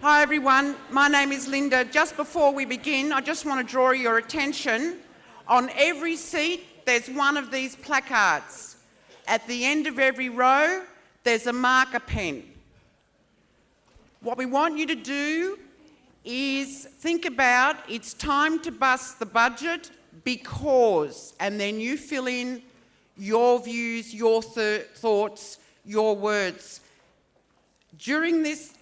Hi everyone, my name is Linda. Just before we begin, I just want to draw your attention. On every seat, there's one of these placards. At the end of every row, there's a marker pen. What we want you to do is think about it's time to bust the budget because, and then you fill in your views, your thoughts, your words. During this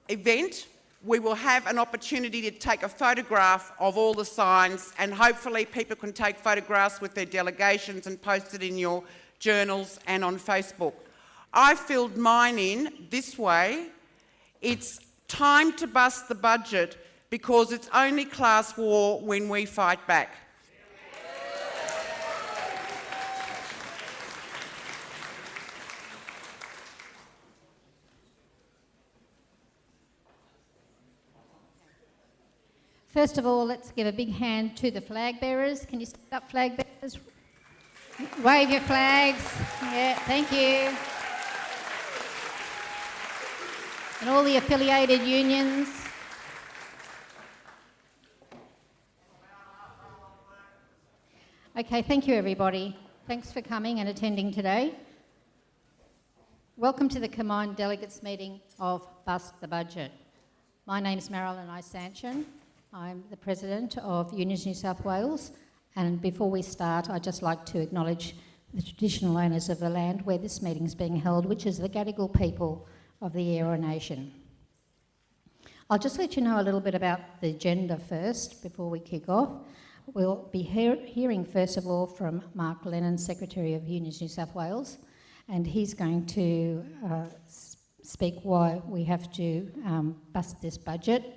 event, we will have an opportunity to take a photograph of all the signs, and hopefully people can take photographs with their delegations and post it in your journals and on Facebook. I filled mine in this way. It's time to bust the budget because it's only class war when we fight back. First of all, let's give a big hand to the flag bearers. Can you stand up, flag bearers? Wave your flags. Yeah, thank you. And all the affiliated unions. Okay, thank you everybody. Thanks for coming and attending today. Welcome to the Combined Delegates meeting of Bust the Budget. My name's Marilyn Isanchin. I'm the President of Unions New South Wales, and before we start I'd just like to acknowledge the traditional owners of the land where this meeting is being held, which is the Gadigal people of the Eora Nation. I'll just let you know a little bit about the agenda first before we kick off. We'll be hearing first of all from Mark Lennon, Secretary of Unions New South Wales, and he's going to speak why we have to bust this budget.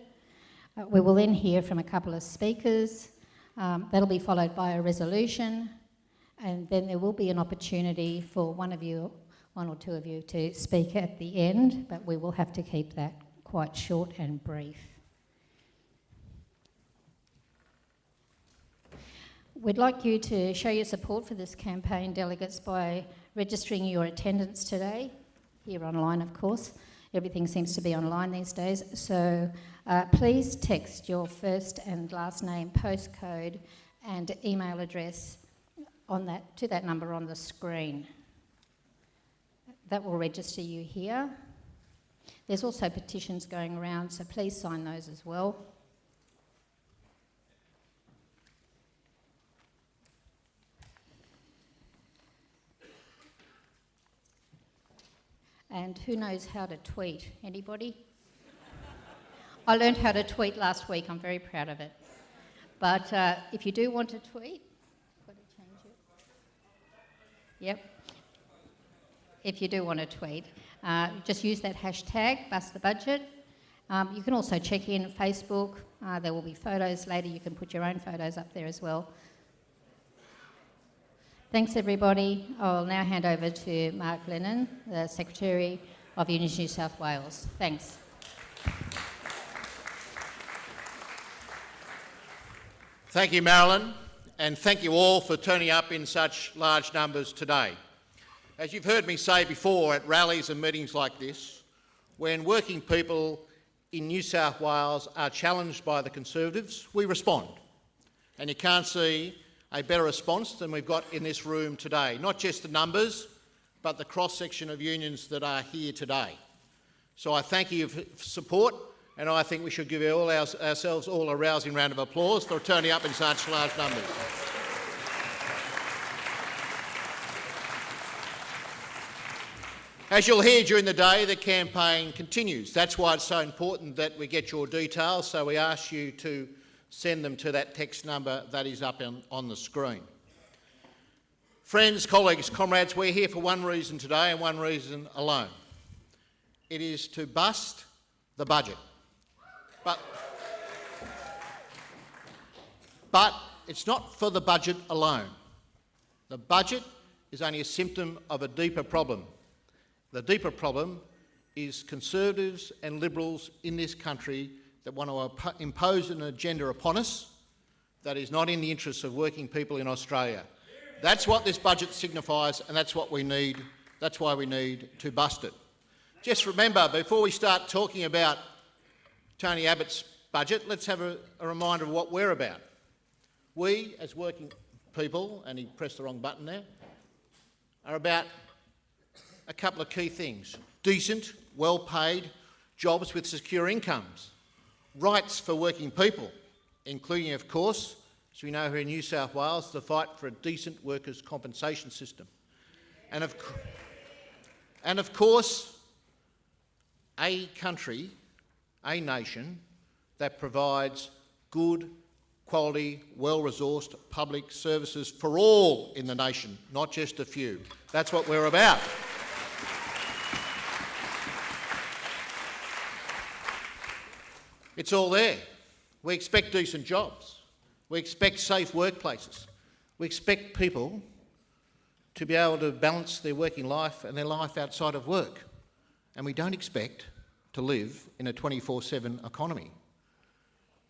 We will then hear from a couple of speakers. That'll be followed by a resolution, and then there will be an opportunity for one or two of you to speak at the end, but we will have to keep that quite short and brief. We'd like you to show your support for this campaign, delegates, by registering your attendance today, here online of course. Everything seems to be online these days, so please text your first and last name, postcode and email address to that number on the screen. That will register you here. There's also petitions going around, so please sign those as well. And who knows how to tweet? Anybody? I learned how to tweet last week. I'm very proud of it. But if you do want to tweet, got to change it. Yep. If you do want to tweet, just use that hashtag, Bust the Budget. You can also check in Facebook. There will be photos later. You can put your own photos up there as well. Thanks everybody. I'll now hand over to Mark Lennon, the Secretary of Unions New South Wales. Thanks. Thank you, Marilyn, and thank you all for turning up in such large numbers today. As you've heard me say before at rallies and meetings like this, when working people in New South Wales are challenged by the Conservatives, we respond. And you can't see a better response than we've got in this room today. Not just the numbers, but the cross-section of unions that are here today. So I thank you for support, and I think we should give ourselves all a rousing round of applause for turning up in such large numbers. As you'll hear during the day, the campaign continues. That's why it's so important that we get your details, so we ask you to send them to that text number that is up on the screen. Friends, colleagues, comrades, we're here for one reason today and one reason alone. It is to bust the budget. But it's not for the budget alone. The budget is only a symptom of a deeper problem. The deeper problem is Conservatives and Liberals in this country that want to impose an agenda upon us that is not in the interests of working people in Australia. That's what this budget signifies, and that's what we need. That's why we need to bust it. Just remember, before we start talking about Tony Abbott's budget, let's have a reminder of what we're about. We, as working people, and he pressed the wrong button there, are about a couple of key things. Decent, well-paid jobs with secure incomes. Rights for working people, including, of course, as we know here in New South Wales, the fight for a decent workers' compensation system. And of course, a country, a nation that provides good, quality, well-resourced public services for all in the nation, not just a few. That's what we're about. It's all there. We expect decent jobs. We expect safe workplaces. We expect people to be able to balance their working life and their life outside of work. And we don't expect to live in a 24/7 economy.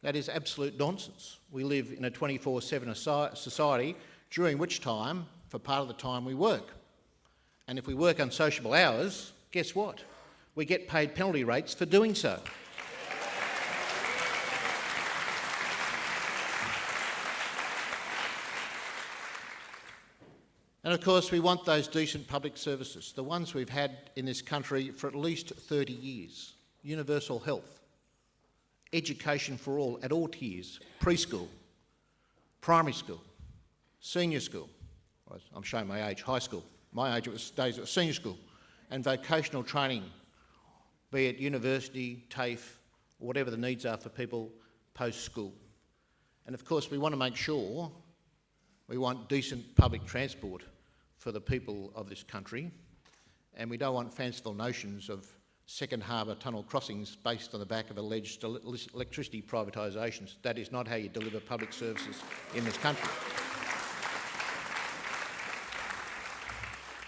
That is absolute nonsense. We live in a 24/7 society, during which time, for part of the time, we work. And if we work unsociable hours, guess what? We get paid penalty rates for doing so. And of course, we want those decent public services, the ones we've had in this country for at least 30 years. Universal health, education for all at all tiers, preschool, primary school, senior school, I'm showing my age, high school. My age, it was days at senior school, and vocational training, be it university, TAFE, or whatever the needs are for people post-school. And of course, we want to make sure we want decent public transport for the people of this country, and we don't want fanciful notions of second harbour tunnel crossings based on the back of alleged electricity privatisations. That is not how you deliver public services in this country.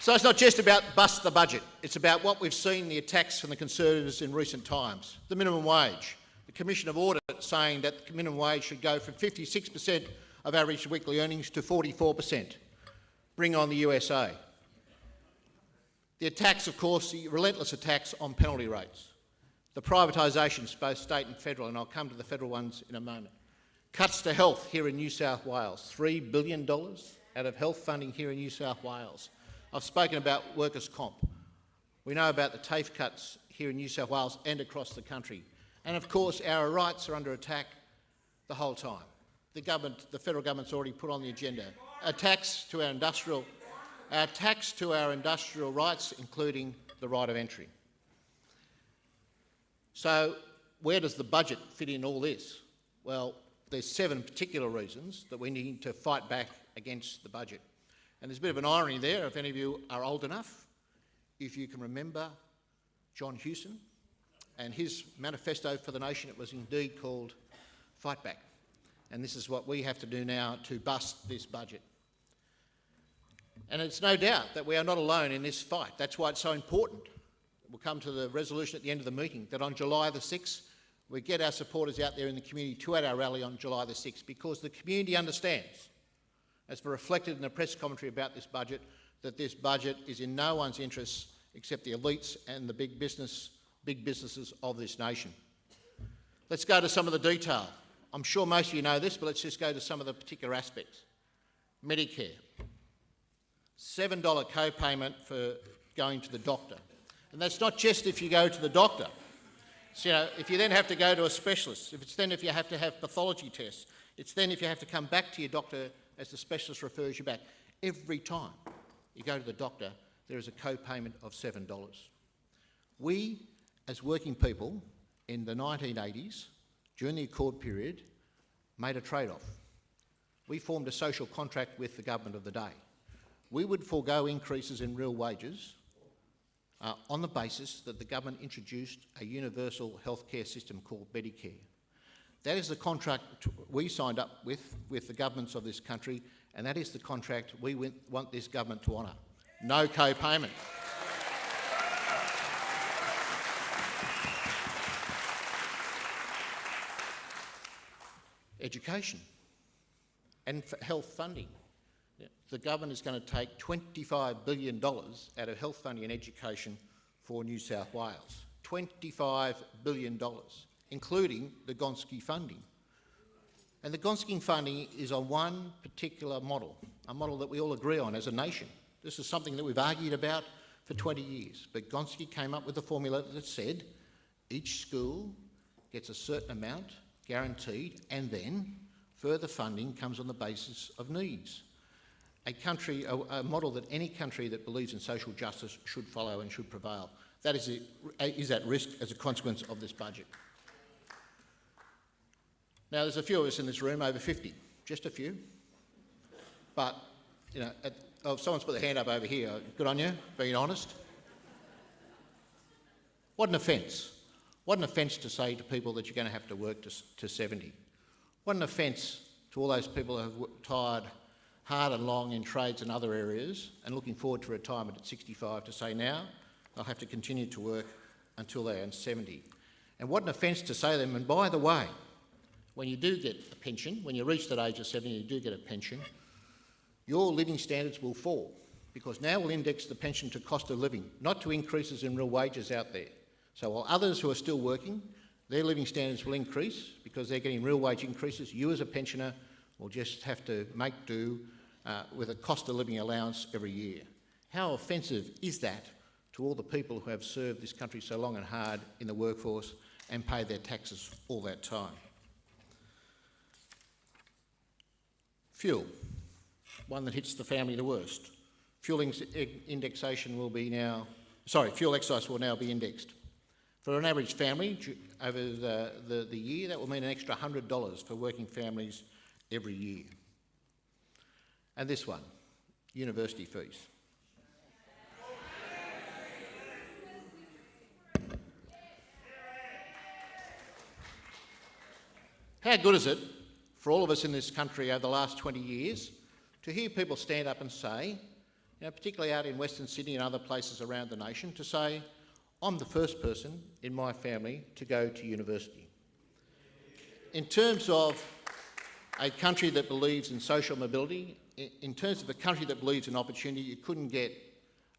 So it's not just about bust the budget, it's about what we've seen, the attacks from the Conservatives in recent times. The minimum wage, the Commission of Audit saying that the minimum wage should go from 56% of average weekly earnings to 44%. Bring on the USA. The attacks, of course, the relentless attacks on penalty rates. The privatisations, both state and federal, and I'll come to the federal ones in a moment. Cuts to health here in New South Wales, $3 billion out of health funding here in New South Wales. I've spoken about workers' comp. We know about the TAFE cuts here in New South Wales and across the country. And of course, our rights are under attack the whole time. The federal government's already put on the agenda attacks to our industrial rights, including the right of entry. So where does the budget fit in all this? Well, there's 7 particular reasons that we need to fight back against the budget. And there's a bit of an irony there, if any of you are old enough, if you can remember John Hewson and his manifesto for the nation. It was indeed called Fight Back. And this is what we have to do now to bust this budget. And it's no doubt that we are not alone in this fight. That's why it's so important. We'll come to the resolution at the end of the meeting that on July the 6th, we get our supporters out there in the community to our rally on July the 6th, because the community understands, as reflected in the press commentary about this budget, that this budget is in no one's interests except the elites and the big businesses of this nation. Let's go to some of the detail. I'm sure most of you know this, but let's just go to some of the particular aspects. Medicare, $7 co-payment for going to the doctor. And that's not just if you go to the doctor. So, if you then have to go to a specialist, if you have to have pathology tests, it's then if you have to come back to your doctor as the specialist refers you back. Every time you go to the doctor, there is a co-payment of $7. We, as working people in the 1980s, during the Accord period, made a trade-off. We formed a social contract with the government of the day. We would forego increases in real wages on the basis that the government introduced a universal healthcare system called Medicare. That is the contract we signed up with the governments of this country, and that is the contract we want this government to honour. No co-payment. Education and health funding. The government is going to take $25 billion out of health funding and education for New South Wales. $25 billion including the Gonski funding. And the Gonski funding is on one particular model, a model that we all agree on as a nation. This is something that we've argued about for 20 years, but Gonski came up with a formula that said each school gets a certain amount guaranteed, and then further funding comes on the basis of needs. A model that any country that believes in social justice should follow and should prevail. That is at risk as a consequence of this budget. Now, there's a few of us in this room over 50, just a few. But, you know, if someone's put their hand up over here, good on you, being honest. What an offence. What an offence to say to people that you're going to have to work to 70. What an offence to all those people who have tired hard and long in trades and other areas and looking forward to retirement at 65 to say now they'll have to continue to work until they are 70. And what an offence to say to them, and by the way, when you do get a pension, when you reach that age of 70 and you do get a pension, your living standards will fall, because now we'll index the pension to cost of living, not to increases in real wages out there. So while others who are still working, their living standards will increase because they're getting real wage increases, you as a pensioner will just have to make do with a cost of living allowance every year. How offensive is that to all the people who have served this country so long and hard in the workforce and paid their taxes all that time? Fuel, one that hits the family the worst. Fuel excise will now be indexed. For an average family over the year, that will mean an extra $100 for working families every year. And this one, university fees. How good is it for all of us in this country over the last 20 years to hear people stand up and say, you know, particularly out in Western Sydney and other places around the nation, to say, I'm the first person in my family to go to university. In terms of a country that believes in social mobility, in terms of a country that believes in opportunity, you couldn't get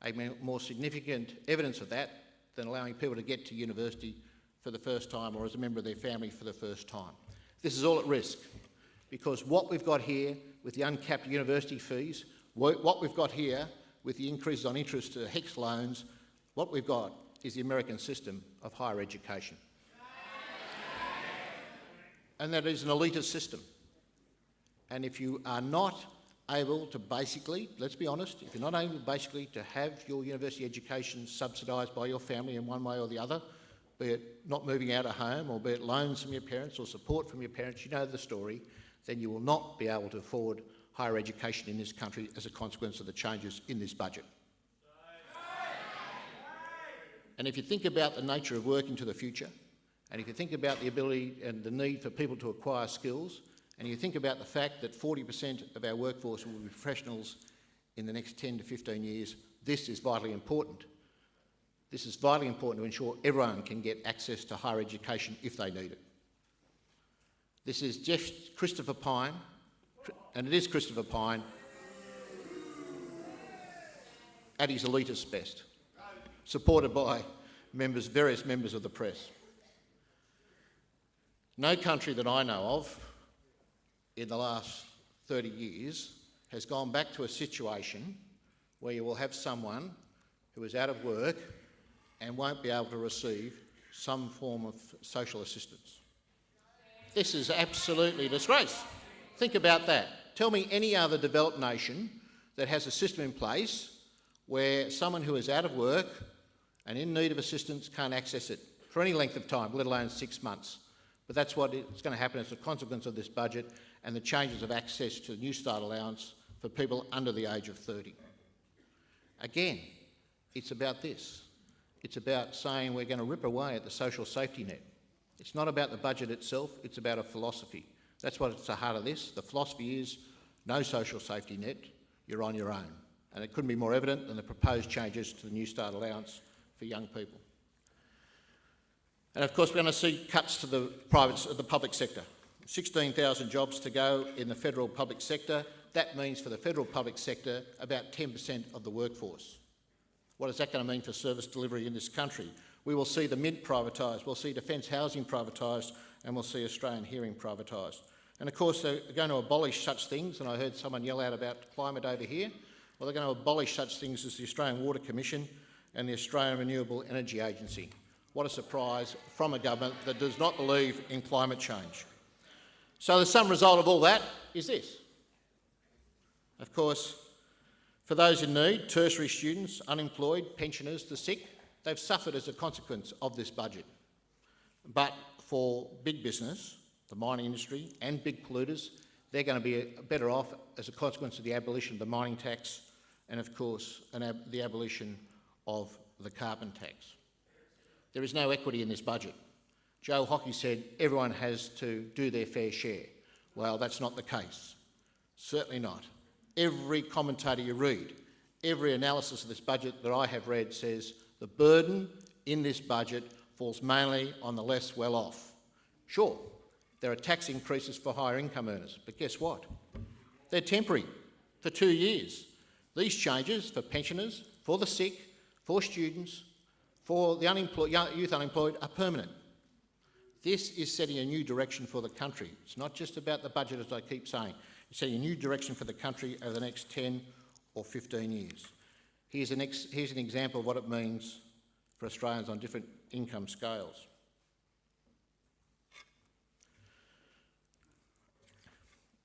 a more significant evidence of that than allowing people to get to university for the first time or as a member of their family for the first time. This is all at risk, because what we've got here with the uncapped university fees, what we've got here with the increases on interest to HECS loans, what we've got is the American system of higher education. And that is an elitist system. And if you are not able to basically, let's be honest, if you're not able basically to have your university education subsidised by your family in one way or the other, be it not moving out of home or be it loans from your parents or support from your parents, you know the story, then you will not be able to afford higher education in this country as a consequence of the changes in this budget. And if you think about the nature of work into the future, and if you think about the ability and the need for people to acquire skills, and you think about the fact that 40% of our workforce will be professionals in the next 10 to 15 years, this is vitally important. This is vitally important to ensure everyone can get access to higher education if they need it. This is Christopher Pyne, and it is Christopher Pyne at his elitist best, supported by various members of the press. No country that I know of in the last 30 years has gone back to a situation where you will have someone who is out of work and won't be able to receive some form of social assistance. This is absolutely a disgrace. Think about that. Tell me any other developed nation that has a system in place where someone who is out of work and in need of assistance can't access it for any length of time, let alone 6 months. But that's what is going to happen as a consequence of this budget and the changes of access to the New Start allowance for people under the age of 30. Again, it's about this. It's about saying we're going to rip away at the social safety net. It's not about the budget itself, it's about a philosophy. That's what's at the heart of this. The philosophy is no social safety net, you're on your own. And it couldn't be more evident than the proposed changes to the New Start allowance for young people. And of course we're going to see cuts to the public sector. 16,000 jobs to go in the federal public sector. That means for the federal public sector about 10% of the workforce. What is that going to mean for service delivery in this country? We will see the Mint privatised, we'll see Defence Housing privatised, and we'll see Australian Hearing privatised. And of course they're going to abolish such things, and I heard someone yell out about climate over here. Well, they're going to abolish such things as the Australian Water Commission and the Australian Renewable Energy Agency. What a surprise from a government that does not believe in climate change. So the sum result of all that is this. Of course, for those in need, tertiary students, unemployed, pensioners, the sick, they've suffered as a consequence of this budget. But for big business, the mining industry and big polluters, they're going to be better off as a consequence of the abolition of the mining tax and, of course, the abolition of the carbon tax. There is no equity in this budget. Joe Hockey said everyone has to do their fair share. Well, that's not the case. Certainly not. Every commentator you read, every analysis of this budget that I have read says the burden in this budget falls mainly on the less well-off. Sure, there are tax increases for higher income earners, but guess what? They're temporary, for 2 years. These changes for pensioners, for the sick, for students, for the youth unemployed are permanent. This is setting a new direction for the country. It's not just about the budget, as I keep saying. It's setting a new direction for the country over the next 10 or 15 years. Here's an example of what it means for Australians on different income scales.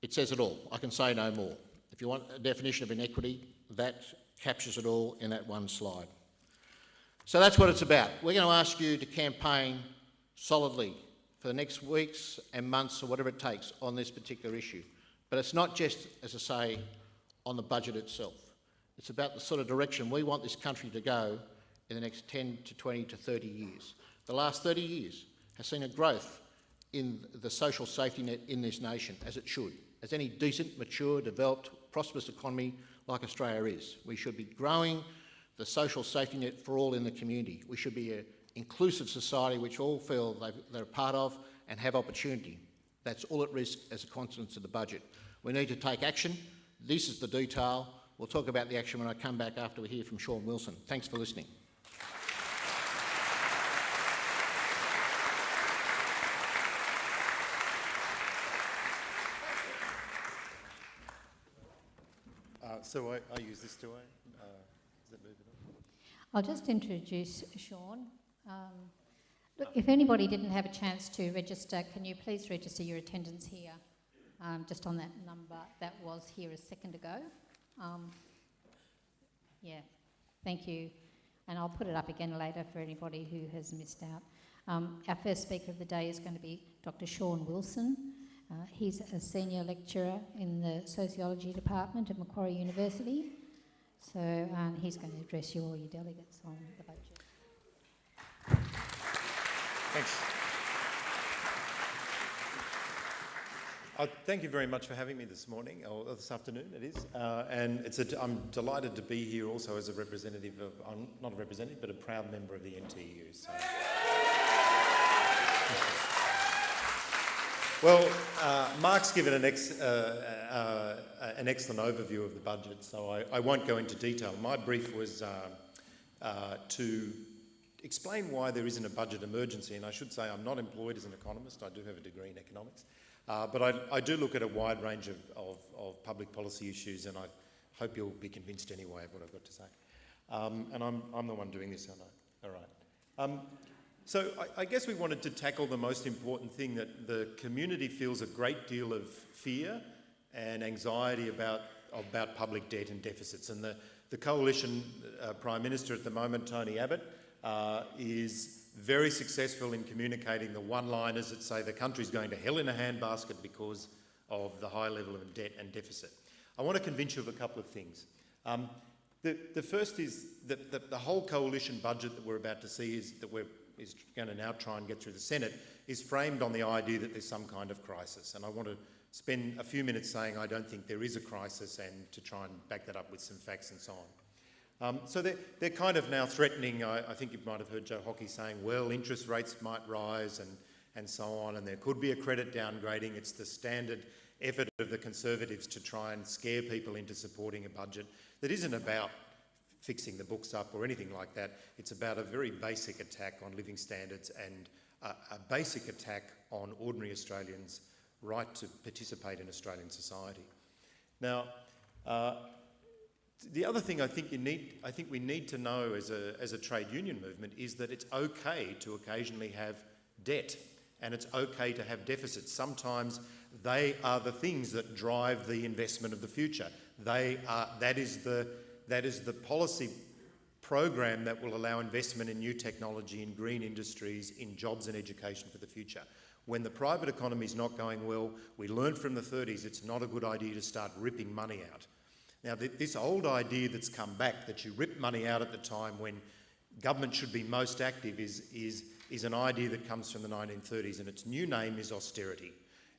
It says it all. I can say no more. If you want a definition of inequity, that captures it all in that one slide. So that's what it's about. We're going to ask you to campaign solidly for the next weeks and months or whatever it takes on this particular issue. But it's not just, as I say, on the budget itself. It's about the sort of direction we want this country to go in the next 10 to 20 to 30 years. The last 30 years has seen a growth in the social safety net in this nation, as it should, as any decent, mature, developed, prosperous economy like Australia is. We should be growing the social safety net for all in the community. We should be an inclusive society which all feel they're a part of and have opportunity. That's all at risk as a consequence of the budget. We need to take action. This is the detail. We'll talk about the action when I come back after we hear from Sean Wilson. Thanks for listening. So I use this, do I? Does it move it on? I'll just introduce Sean. Look, if anybody didn't have a chance to register, can you please register your attendance here, just on that number that was here a second ago. Yeah, thank you. And I'll put it up again later for anybody who has missed out. Our first speaker of the day is going to be Dr. Sean Wilson. He's a senior lecturer in the Sociology Department at Macquarie University. So he's going to address you all, your delegates, on the budget. Thanks. Thank you very much for having me this morning, or this afternoon it is. And I'm delighted to be here also as a representative of, I'm not a representative, but a proud member of the NTU. So. Well, Mark's given an excellent overview of the budget, so I won't go into detail. My brief was to explain why there isn't a budget emergency, and I should say I'm not employed as an economist. I do have a degree in economics, but I do look at a wide range of public policy issues, and I hope you'll be convinced anyway of what I've got to say. And I'm the one doing this, aren't I? All right. So I guess we wanted to tackle the most important thing, that the community feels a great deal of fear and anxiety about public debt and deficits. And the Coalition Prime Minister at the moment, Tony Abbott, is very successful in communicating the one-liners that say the country's going to hell in a handbasket because of the high level of debt and deficit. I want to convince you of a couple of things. The first is that the whole coalition budget that we're about to see is going to now try and get through the Senate is framed on the idea that there's some kind of crisis. And I want to spend a few minutes saying I don't think there is a crisis, and to try and back that up with some facts and so on. So they're kind of now threatening, I think you might have heard Joe Hockey saying, well, interest rates might rise and so on, and there could be a credit downgrading. It's the standard effort of the Conservatives to try and scare people into supporting a budget that isn't about fixing the books up or anything like that. It's about a very basic attack on living standards and a basic attack on ordinary Australians' right to participate in Australian society. Now, the other thing I think we need to know as a trade union movement is that it's okay to occasionally have debt, and it's okay to have deficits. Sometimes they are the things that drive the investment of the future. That is the policy program that will allow investment in new technology, in green industries, in jobs and education for the future. When the private economy is not going well, we learned from the 30s it's not a good idea to start ripping money out. Now, this old idea that's come back, that you rip money out at the time when government should be most active, is an idea that comes from the 1930s, and its new name is austerity.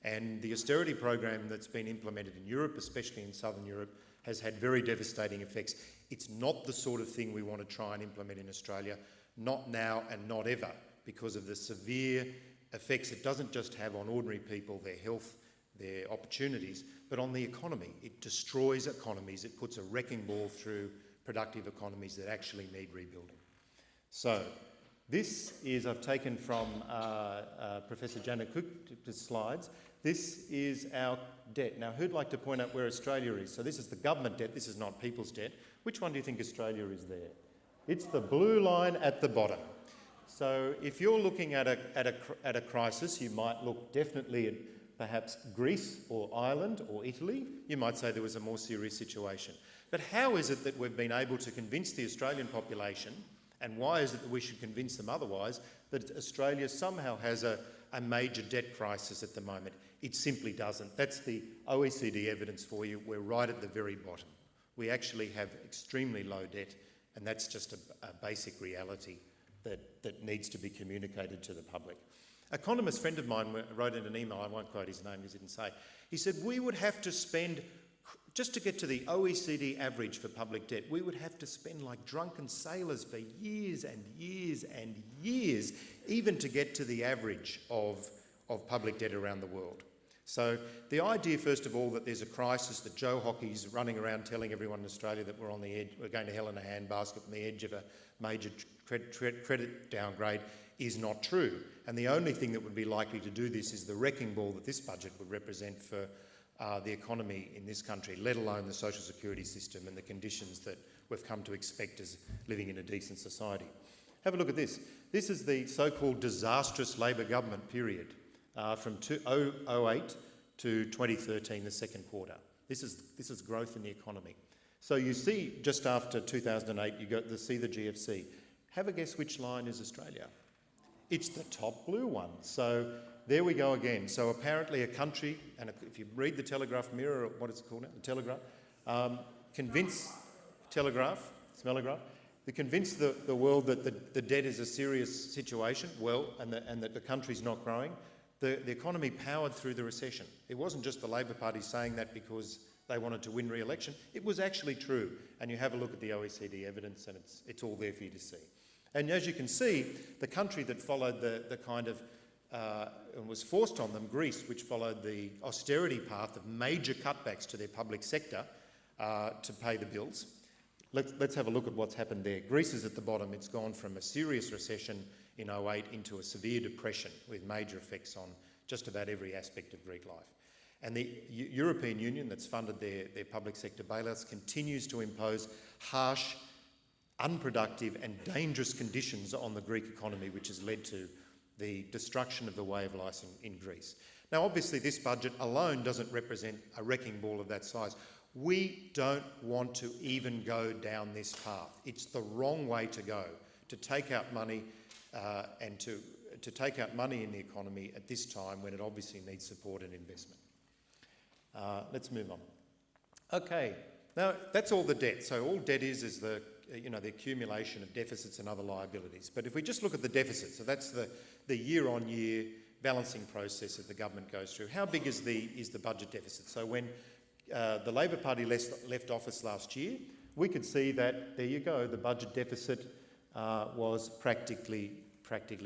And the austerity program that's been implemented in Europe, especially in Southern Europe, has had very devastating effects. It's not the sort of thing we want to try and implement in Australia, not now and not ever, because of the severe effects it doesn't just have on ordinary people, their health, their opportunities, but on the economy. It destroys economies. It puts a wrecking ball through productive economies that actually need rebuilding. So this is, I've taken from Professor Janet Cook's slides. This is our debt. Now, who'd like to point out where Australia is? So this is the government debt. This is not people's debt. Which one do you think Australia is there? It's the blue line at the bottom. So if you're looking at a crisis, you might look definitely at perhaps Greece or Ireland or Italy. You might say there was a more serious situation. But how is it that we've been able to convince the Australian population, and why is it that we should convince them otherwise, that Australia somehow has a major debt crisis at the moment? It simply doesn't. That's the OECD evidence for you. We're right at the very bottom. We actually have extremely low debt, and that's just a basic reality that needs to be communicated to the public. An economist friend of mine wrote in an email, I won't quote his name because he didn't say, he said, we would have to spend, just to get to the OECD average for public debt, we would have to spend like drunken sailors for years and years and years, even to get to the average of public debt around the world. So the idea, first of all, that there's a crisis, that Joe Hockey's running around telling everyone in Australia that we're on the edge, we're going to hell in a handbasket on the edge of a major credit downgrade, is not true. And the only thing that would be likely to do this is the wrecking ball that this budget would represent for the economy in this country, let alone the social security system and the conditions that we've come to expect as living in a decent society. Have a look at this. This is the so-called disastrous Labor government period from 2008 to 2013, the second quarter. This is growth in the economy. So you see, just after 2008, you go to see the GFC. Have a guess which line is Australia? It's the top blue one. So there we go again. So apparently a country, and if you read the Telegraph Mirror, or what is it called now? The Telegraph, they convince the world that the debt is a serious situation, and that the country's not growing. The economy powered through the recession. It wasn't just the Labor Party saying that because they wanted to win re-election. It was actually true. And you have a look at the OECD evidence and it's all there for you to see. And as you can see, the country that followed the kind of, and was forced on them, Greece, which followed the austerity path of major cutbacks to their public sector to pay the bills. Let's have a look at what's happened there. Greece is at the bottom. It's gone from a serious recession in 2008 into a severe depression with major effects on just about every aspect of Greek life. And the European Union, that's funded their public sector bailouts, continues to impose harsh, unproductive and dangerous conditions on the Greek economy, which has led to the destruction of the way of life in Greece. Now, obviously, this budget alone doesn't represent a wrecking ball of that size. We don't want to even go down this path. It's the wrong way to go, to take out money and to take out money in the economy at this time when it obviously needs support and investment. Let's move on. Okay, now that's all the debt. So all debt is the accumulation of deficits and other liabilities. But if we just look at the deficit, so that's the year-on-year balancing process that the government goes through. How big is the budget deficit? So when the Labor Party left office last year, we could see that, there you go, the budget deficit was practically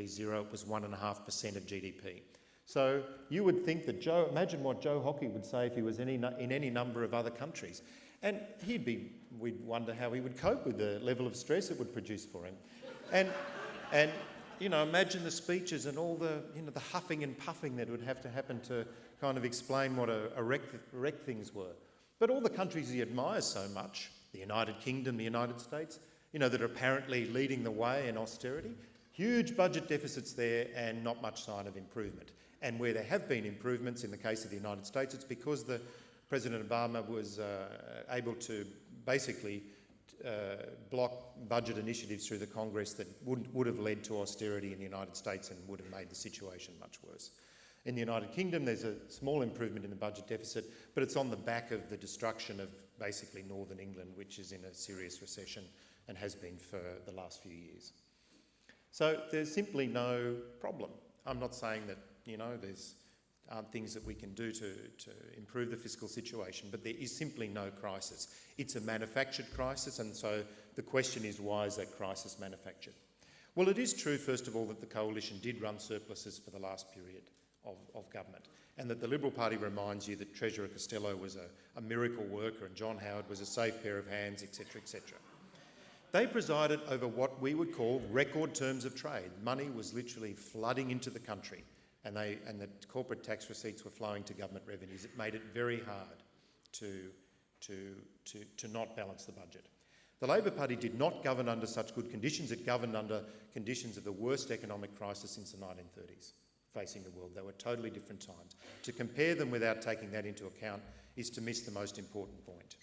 zero. It was 1.5% of GDP. So you would think that imagine what Joe Hockey would say if he was in any number of other countries. And he'd be we'd wonder how he would cope with the level of stress it would produce for him. And you know, imagine the speeches and all the, you know, the huffing and puffing that would have to happen to kind of explain what erect things were. But all the countries he admires so much, the United Kingdom, the United States, you know, that are apparently leading the way in austerity, huge budget deficits there and not much sign of improvement. And where there have been improvements in the case of the United States, it's because President Obama was able to basically block budget initiatives through the Congress that would have led to austerity in the United States and would have made the situation much worse. In the United Kingdom, there's a small improvement in the budget deficit, but it's on the back of the destruction of basically Northern England, which is in a serious recession and has been for the last few years. So there's simply no problem. I'm not saying that, you know, there's aren't things that we can do to improve the fiscal situation, but there is simply no crisis. It's a manufactured crisis, and so the question is, why is that crisis manufactured? Well, it is true, first of all, that the Coalition did run surpluses for the last period of government, and that the Liberal Party reminds you that Treasurer Costello was a miracle worker and John Howard was a safe pair of hands, etc., etc. They presided over what we would call record terms of trade. Money was literally flooding into the country, and the corporate tax receipts were flowing to government revenues. It made it very hard to not balance the budget. The Labor Party did not govern under such good conditions. It governed under conditions of the worst economic crisis since the 1930s facing the world. They were totally different times. To compare them without taking that into account is to miss the most important point.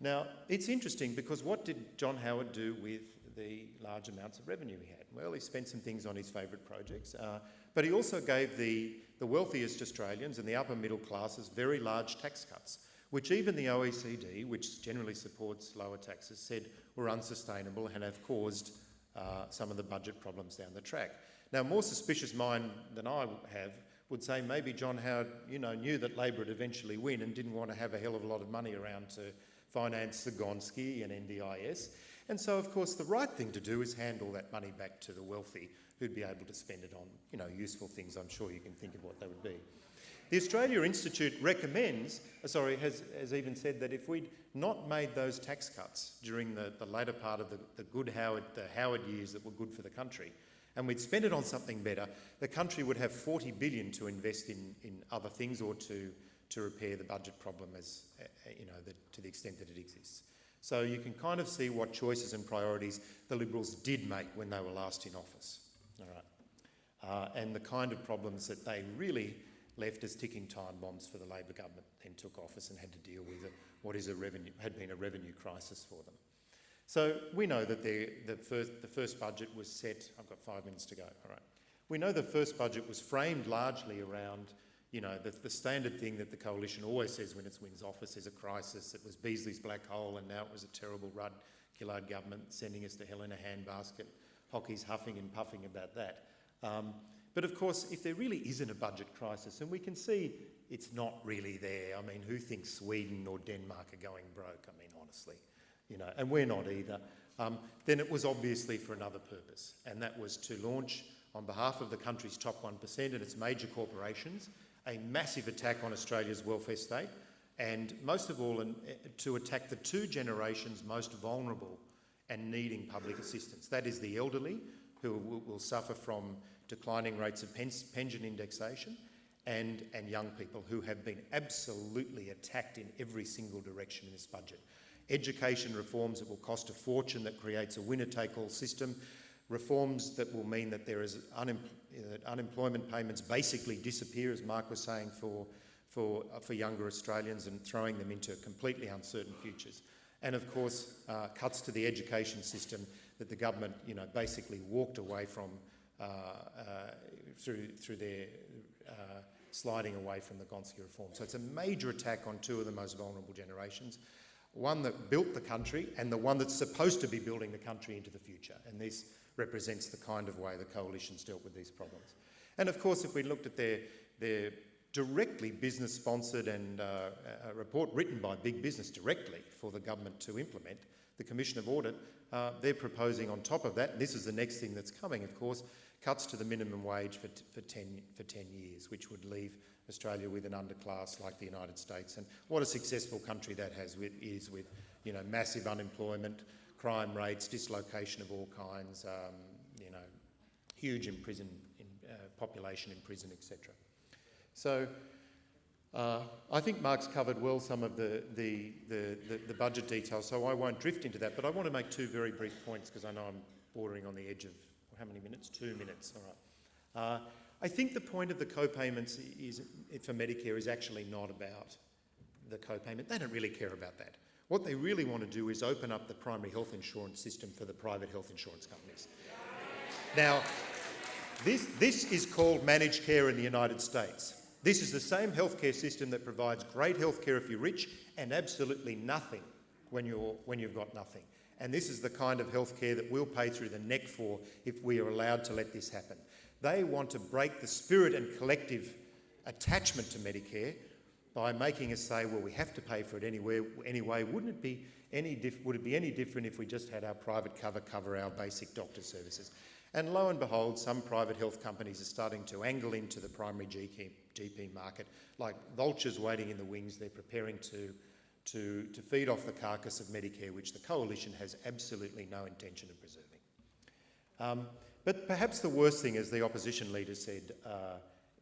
Now, it's interesting because what did John Howard do with the large amounts of revenue he had? Well, he spent some things on his favourite projects, but he also gave the wealthiest Australians and the upper middle classes very large tax cuts, which even the OECD, which generally supports lower taxes, said were unsustainable and have caused some of the budget problems down the track. Now, a more suspicious mind than I have would say maybe John Howard, you know, knew that Labor would eventually win and didn't want to have a hell of a lot of money around to finance the Gonski and NDIS. And so, of course, the right thing to do is hand all that money back to the wealthy who'd be able to spend it on, you know, useful things. I'm sure you can think of what they would be. The Australia Institute has even said that if we'd not made those tax cuts during the latter part of the Howard years that were good for the country, and we'd spent it on something better, the country would have $40 billion to invest in other things or to repair the budget problem as, you know, to the extent that it exists. So you can kind of see what choices and priorities the Liberals did make when they were last in office, all right, and the kind of problems that they really left as ticking time bombs for the Labor government then took office and had to deal with what had been a revenue crisis for them. So we know that the first budget was set. I've got 5 minutes to go. All right. We know the first budget was framed largely around, you know, the standard thing that the Coalition always says when it wins office: there's a crisis. It was Beasley's black hole, and now it was a terrible Rudd-Gillard government sending us to hell in a handbasket. Hockey's huffing and puffing about that. But of course, if there really isn't a budget crisis, and we can see it's not really there. I mean, who thinks Sweden or Denmark are going broke? I mean, honestly. You know, and we're not either, then it was obviously for another purpose, and that was to launch, on behalf of the country's top 1% and its major corporations, a massive attack on Australia's welfare state, and most of all, to attack the two generations most vulnerable and needing public assistance. That is the elderly, who will suffer from declining rates of pension indexation, and young people who have been absolutely attacked in every single direction in this budget. Education reforms that will cost a fortune, that creates a winner-take-all system, reforms that will mean that there is unemployment payments basically disappear, as Mark was saying, for younger Australians, and throwing them into completely uncertain futures. And of course, cuts to the education system that the government, you know, basically walked away from through their sliding away from the Gonski reform. So it's a major attack on two of the most vulnerable generations. One that built the country and the one that's supposed to be building the country into the future. And this represents the kind of way the Coalition's dealt with these problems. And of course, if we looked at their directly business-sponsored and a report written by big business directly for the government to implement, the Commission of Audit, they're proposing on top of that, and this is the next thing that's coming, of course, cuts to the minimum wage for 10 years, which would leave Australia with an underclass like the United States. And what a successful country that is with, massive unemployment, crime rates, dislocation of all kinds, huge population in prison, etc. So I think Mark's covered well some of the budget details, so I won't drift into that, but I want to make two very brief points because I know I'm bordering on the edge of, how many minutes? 2 minutes, all right. I think the point of the co-payments for Medicare is actually not about the co-payment. They don't really care about that. What they really want to do is open up the primary health insurance system for the private health insurance companies. Now, this is called managed care in the United States. This is the same healthcare system that provides great healthcare if you're rich and absolutely nothing when you've got nothing. And this is the kind of healthcare that we'll pay through the neck for if we are allowed to let this happen. They want to break the spirit and collective attachment to Medicare by making us say, well, we have to pay for it anyway. Would it be any different if we just had our private cover our basic doctor services? And lo and behold, some private health companies are starting to angle into the primary GP market, like vultures waiting in the wings. They're preparing to feed off the carcass of Medicare, which the Coalition has absolutely no intention of preserving. But perhaps the worst thing, as the opposition leader said,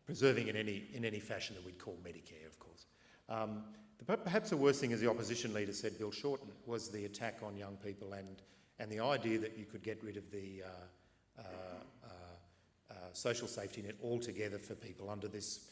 preserving in any fashion that we'd call Medicare, of course. But perhaps the worst thing, as the opposition leader said, Bill Shorten, was the attack on young people and the idea that you could get rid of the social safety net altogether for people under this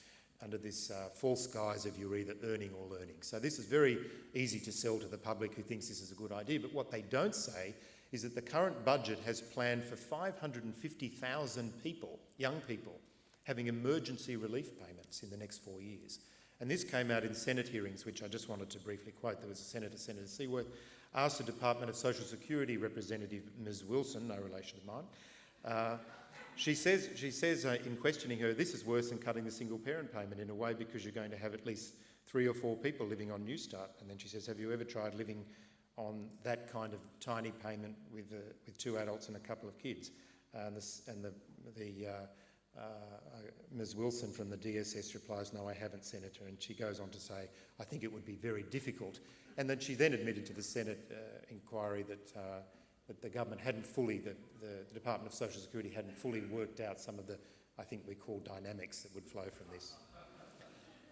false guise of you're either earning or learning. So this is very easy to sell to the public who thinks this is a good idea, but what they don't say is that the current budget has planned for 550,000 people, young people, having emergency relief payments in the next 4 years. And this came out in Senate hearings, which I just wanted to briefly quote. There was a Senator Seaworth, asked the Department of Social Security representative, Ms Wilson, no relation of mine, she says in questioning her, this is worse than cutting the single parent payment in a way because you're going to have at least 3 or 4 people living on New Start. And then she says, have you ever tried living on that kind of tiny payment with 2 adults and a couple of kids? Ms Wilson from the DSS replies, no, I haven't, Senator. And she goes on to say, I think it would be very difficult. And then she then admitted to the Senate inquiry that the government hadn't fully, the Department of Social Security hadn't fully worked out some of the, I think we call dynamics that would flow from this.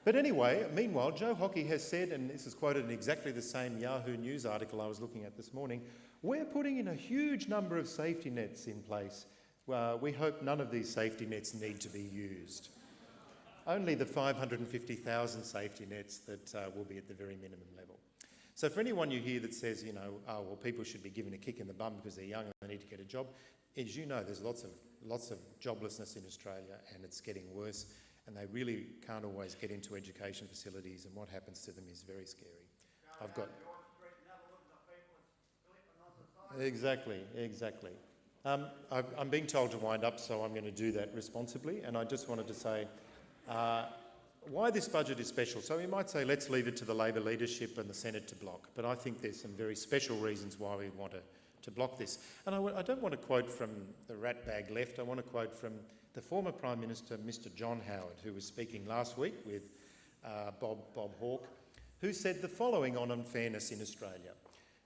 But anyway, meanwhile, Joe Hockey has said, and this is quoted in exactly the same Yahoo News article I was looking at this morning, we're putting in a huge number of safety nets in place. We hope none of these safety nets need to be used. Only the 550,000 safety nets that will be at the very minimum level. So for anyone you hear that says, oh, well, people should be given a kick in the bum because they're young and they need to get a job, as you know, there's lots of joblessness in Australia and it's getting worse and they really can't always get into education facilities and what happens to them is very scary. I've got... Exactly. I'm being told to wind up, so I'm going to do that responsibly, and I just wanted to say why this budget is special. So we might say let's leave it to the Labor leadership and the Senate to block, but I think there's some very special reasons why we want to block this. And I don't want to quote from the rat bag left, I want to quote from the former Prime Minister, Mr John Howard, who was speaking last week with Bob Hawke, who said the following on unfairness in Australia.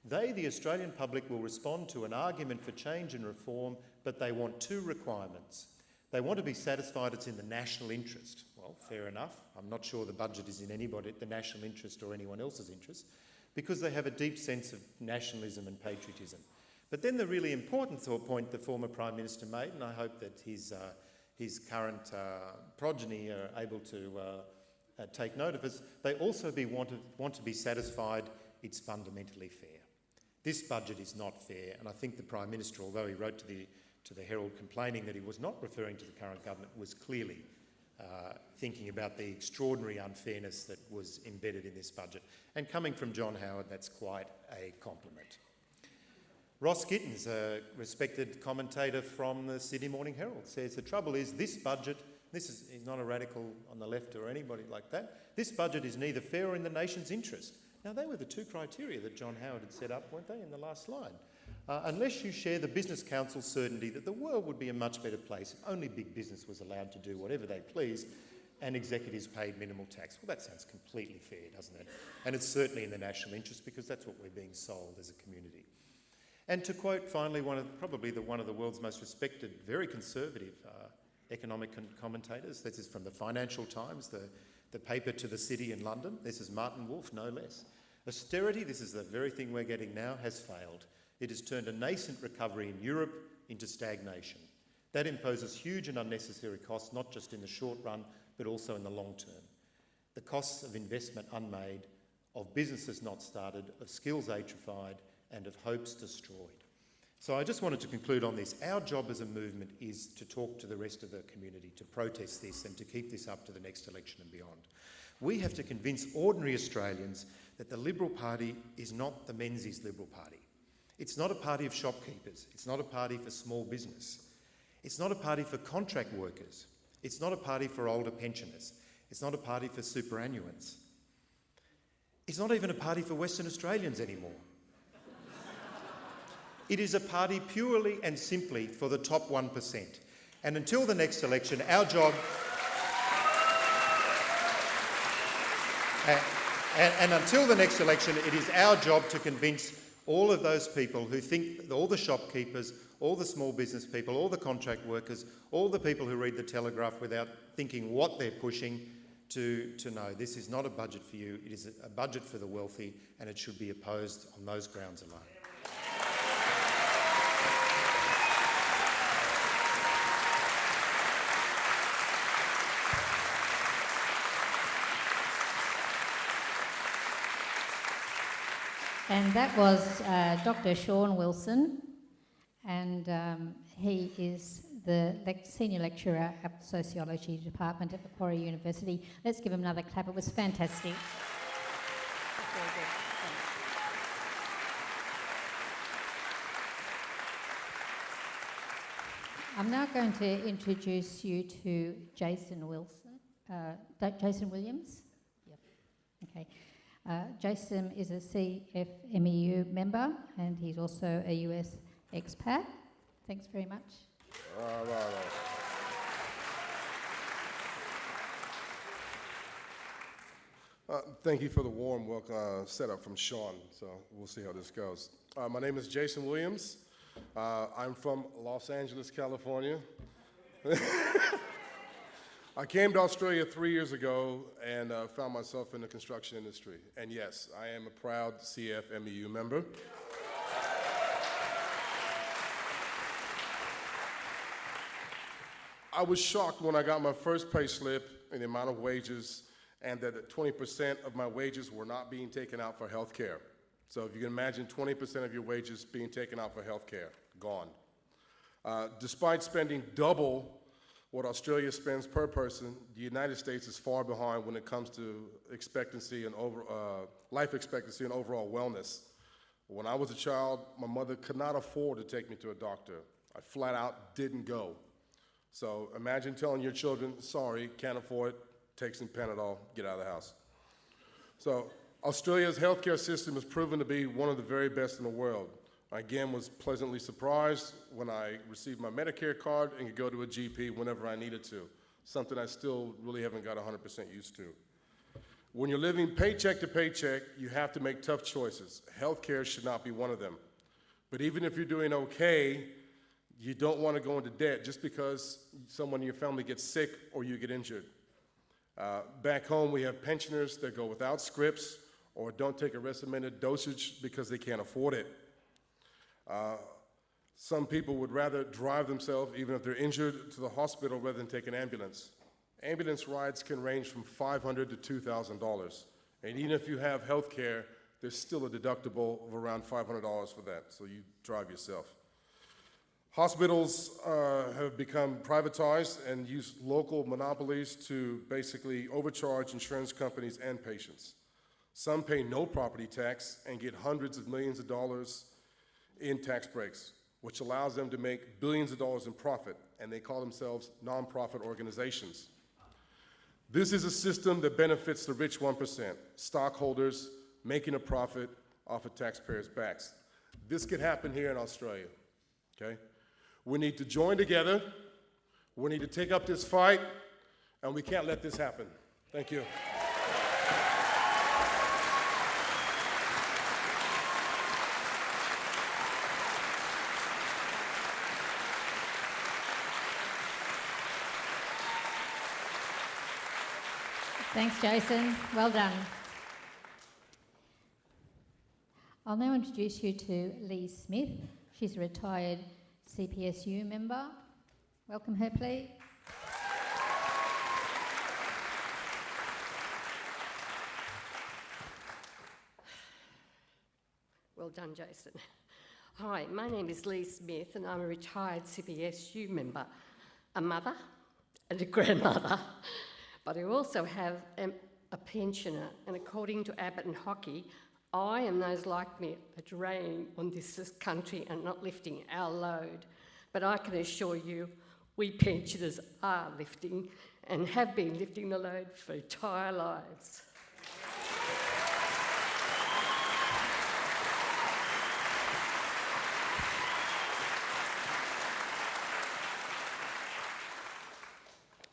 They, the Australian public, will respond to an argument for change and reform, but they want 2 requirements. They want to be satisfied it's in the national interest. Well, fair enough. I'm not sure the budget is in the national interest or anyone else's interest, because they have a deep sense of nationalism and patriotism. But then the really important point the former Prime Minister made, and I hope that his current progeny are able to take note of, is they also want to be satisfied it's fundamentally fair. This budget is not fair, and I think the Prime Minister, although he wrote to the Herald complaining that he was not referring to the current government, was clearly thinking about the extraordinary unfairness that was embedded in this budget. And coming from John Howard, that's quite a compliment. Ross Gittins, a respected commentator from the Sydney Morning Herald, says the trouble is this budget, he's not a radical on the left or anybody like that, this budget is neither fair or in the nation's interest. Now, they were the 2 criteria that John Howard had set up, weren't they, in the last slide? Unless you share the Business Council's certainty that the world would be a much better place if only big business was allowed to do whatever they please and executives paid minimal tax. Well, that sounds completely fair, doesn't it? And it's certainly in the national interest because that's what we're being sold as a community. And to quote finally one of the world's most respected, very conservative economic commentators, this is from the Financial Times, the paper to the city in London. This is Martin Wolf, no less. Austerity, this is the very thing we're getting now, has failed. It has turned a nascent recovery in Europe into stagnation. That imposes huge and unnecessary costs, not just in the short run, but also in the long term. The costs of investment unmade, of businesses not started, of skills atrophied, and of hopes destroyed. So I just wanted to conclude on this. Our job as a movement is to talk to the rest of the community, to protest this and to keep this up to the next election and beyond. We have to convince ordinary Australians that the Liberal Party is not the Menzies Liberal Party. It's not a party of shopkeepers. It's not a party for small business. It's not a party for contract workers. It's not a party for older pensioners. It's not a party for superannuants. It's not even a party for Western Australians anymore. It is a party purely and simply for the top 1%. And until the next election, our job... And until the next election, it is our job to convince all of those people who think, all the shopkeepers, all the small business people, all the contract workers, all the people who read the Telegraph without thinking what they're pushing, to know this is not a budget for you, it is a budget for the wealthy, and it should be opposed on those grounds alone. And that was Dr. Sean Wilson, and he is the Senior Lecturer at the Sociology Department at Macquarie University. Let's give him another clap. It was fantastic. I'm now going to introduce you to Jason Williams. Yep. Okay. Jason is a CFMEU member and he's also a US expat. Thanks very much. Thank you for the warm welcome setup from Sean, so we'll see how this goes. My name is Jason Williams. I'm from Los Angeles, California. I came to Australia 3 years ago and found myself in the construction industry. And yes, I am a proud CFMEU member. I was shocked when I got my first pay slip and the amount of wages, and that 20% of my wages were not being taken out for health care. So if you can imagine 20% of your wages being taken out for health care, gone. Despite spending double what Australia spends per person, the United States is far behind when it comes to expectancy and life expectancy and overall wellness. When I was a child, my mother could not afford to take me to a doctor. I flat out didn't go. So imagine telling your children, sorry, can't afford it, take some Panadol, get out of the house. So Australia's healthcare system has proven to be one of the very best in the world. I again was pleasantly surprised when I received my Medicare card and could go to a GP whenever I needed to, something I still really haven't got 100% used to. When you're living paycheck to paycheck, you have to make tough choices. Healthcare should not be one of them. But even if you're doing okay, you don't want to go into debt just because someone in your family gets sick or you get injured. Back home, we have pensioners that go without scripts or don't take a recommended dosage because they can't afford it. Some people would rather drive themselves, even if they're injured, to the hospital rather than take an ambulance. Ambulance rides can range from $500 to $2,000. And even if you have health care, there's still a deductible of around $500 for that, so you drive yourself. Hospitals have become privatized and use local monopolies to basically overcharge insurance companies and patients. Some pay no property tax and get hundreds of millions of dollars in tax breaks, which allows them to make billions of dollars in profit, and they call themselves nonprofit organizations. This is a system that benefits the rich 1%, stockholders making a profit off of taxpayers' backs. This could happen here in Australia, okay? We need to join together, we need to take up this fight, and we can't let this happen. Thank you. Thanks, Jason. Well done. I'll now introduce you to Lee Smith. She's a retired CPSU member. Welcome her, please. Well done, Jason. Hi, my name is Lee Smith and I'm a retired CPSU member, a mother and a grandmother, but I also have a pensioner, and according to Abbott and Hockey, I and those like me are draining on this country and not lifting our load. But I can assure you, we pensioners are lifting and have been lifting the load for entire lives.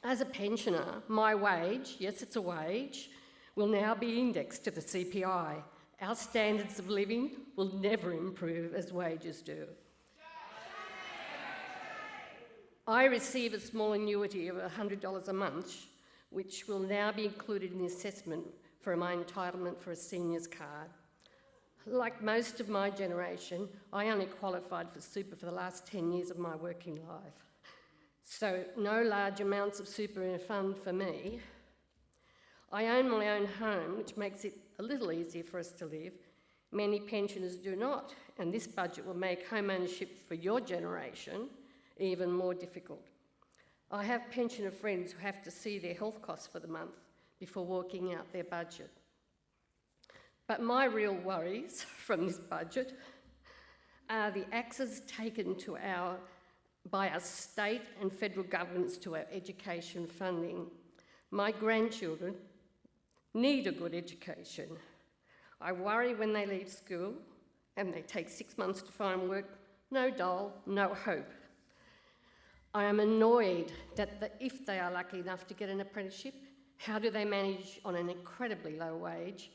As a pensioner, my wage, yes it's a wage, will now be indexed to the CPI. Our standards of living will never improve as wages do. I receive a small annuity of $100 a month, which will now be included in the assessment for my entitlement for a seniors card. Like most of my generation, I only qualified for super for the last 10 years of my working life. So no large amounts of super in a fund for me. I own my own home, which makes it a little easier for us to live. Many pensioners do not, and this budget will make home ownership for your generation even more difficult. I have pensioner friends who have to see their health costs for the month before working out their budget. But my real worries from this budget are the axes taken to by our state and federal governments to our education funding. My grandchildren need a good education. I worry when they leave school and they take 6 months to find work, no dole, no hope. I am annoyed that if they are lucky enough to get an apprenticeship, how do they manage on an incredibly low wage?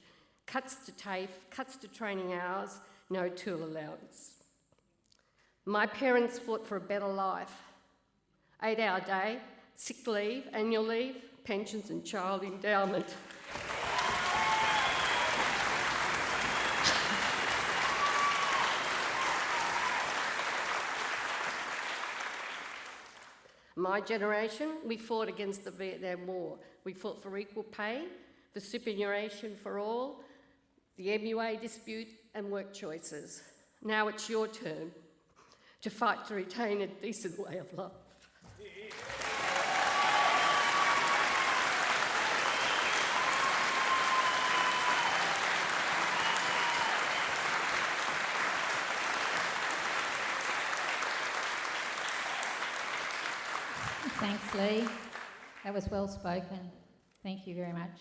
Cuts to TAFE, cuts to training hours, no tool allowance. My parents fought for a better life. 8-hour day, sick leave, annual leave, pensions and child endowment. My generation, we fought against the Vietnam War. We fought for equal pay, for superannuation for all, the MUA dispute and work choices. Now it's your turn to fight to retain a decent way of life. Thanks, Lee. That was well spoken. Thank you very much.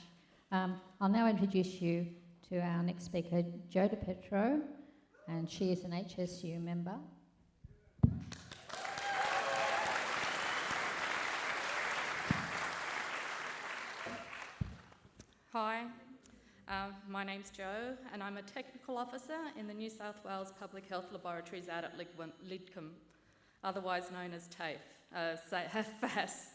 I'll now introduce you to our next speaker, Jo DiPietro, and she is an HSU member. Hi, my name's Jo and I'm a Technical Officer in the New South Wales Public Health Laboratories out at Lidcombe, otherwise known as TAFE, FAS.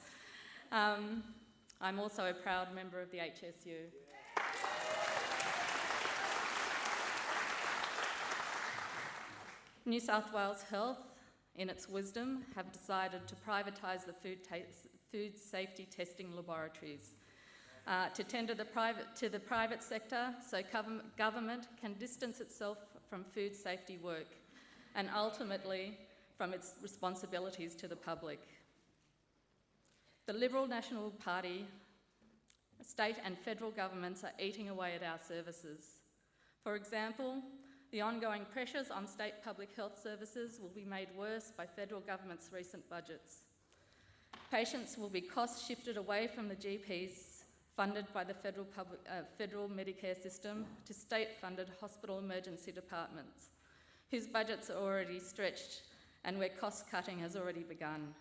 I'm also a proud member of the HSU. New South Wales Health, in its wisdom, have decided to privatise the food safety testing laboratories. To tender to the private sector so government can distance itself from food safety work and ultimately from its responsibilities to the public. The Liberal National Party, state and federal governments are eating away at our services. For example, the ongoing pressures on state public health services will be made worse by federal government's recent budgets. Patients will be cost shifted away from the GPs funded by the federal Medicare system to state-funded hospital emergency departments, whose budgets are already stretched and where cost cutting has already begun.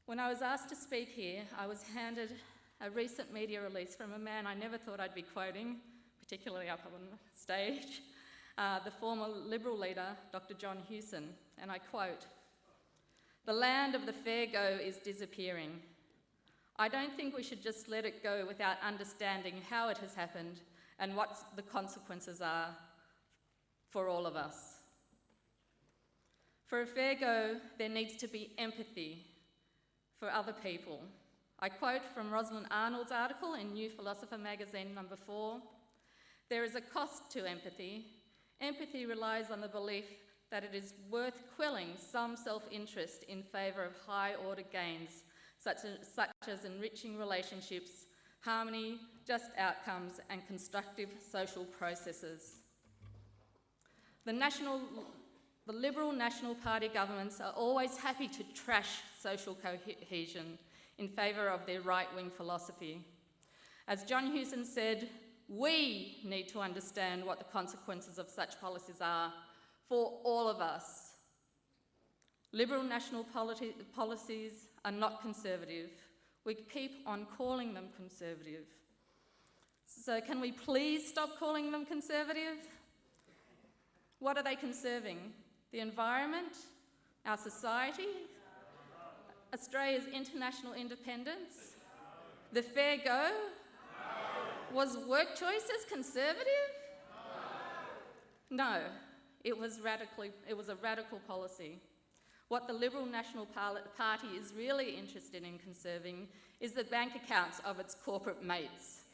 When I was asked to speak here, I was handed a recent media release from a man I never thought I'd be quoting, particularly up on stage, the former Liberal leader, Dr. John Hewson, and I quote, "The land of the fair go is disappearing. I don't think we should just let it go without understanding how it has happened and what the consequences are for all of us. For a fair go, there needs to be empathy for other people." I quote from Rosalind Arnold's article in New Philosopher magazine number 4, "There is a cost to empathy. Empathy relies on the belief that it is worth quelling some self-interest in favour of high-order gains, such as enriching relationships, harmony, just outcomes, and constructive social processes." The Liberal National Party governments are always happy to trash social cohesion in favour of their right-wing philosophy. As John Hewson said, we need to understand what the consequences of such policies are for all of us. Liberal national policies are not conservative. We keep on calling them conservative. So can we please stop calling them conservative? What are they conserving? The environment? Our society? Australia's international independence? The fair go? Was work choices conservative? No, it was a radical policy. What the Liberal National Party is really interested in conserving is the bank accounts of its corporate mates.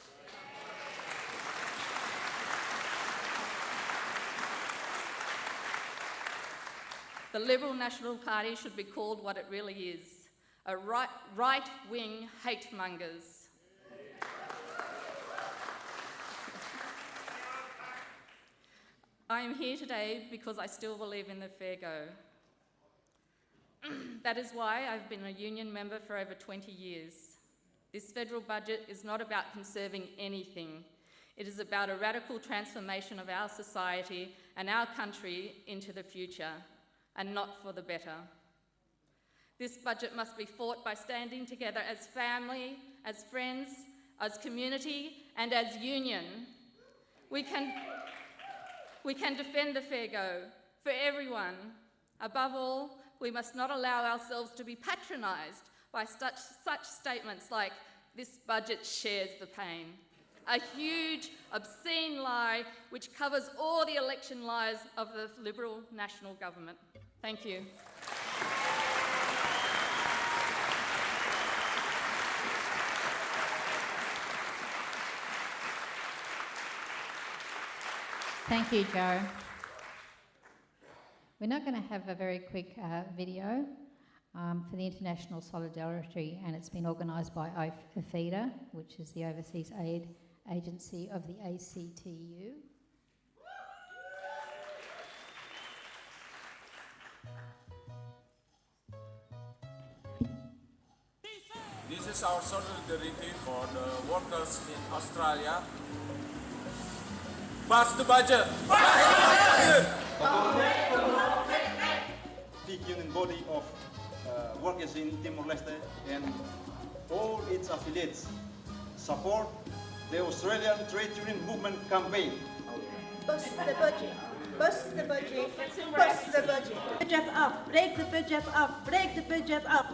The Liberal National Party should be called what it really is, a right-wing hate-mongers. I am here today because I still believe in the fair go. That is why I've been a union member for over 20 years. This federal budget is not about conserving anything. It is about a radical transformation of our society and our country into the future, and not for the better. This budget must be fought by standing together as family, as friends, as community, and as union. We can defend the fair go for everyone. Above all, we must not allow ourselves to be patronised by such statements like, "This budget shares the pain." A huge, obscene lie which covers all the election lies of the Liberal National Government. Thank you. Thank you, Joe. We're now going to have a very quick video for the International Solidarity, and it's been organised by OFIDA, which is the Overseas Aid Agency of the ACTU. This is our solidarity for the workers in Australia. Pass the budget! Big union body of workers in Timor-Leste and all its affiliates support the Australian Trade Union Movement campaign. Bust the budget! Bust the budget! Bust the budget! Budget up! Break the budget up! Break the budget up!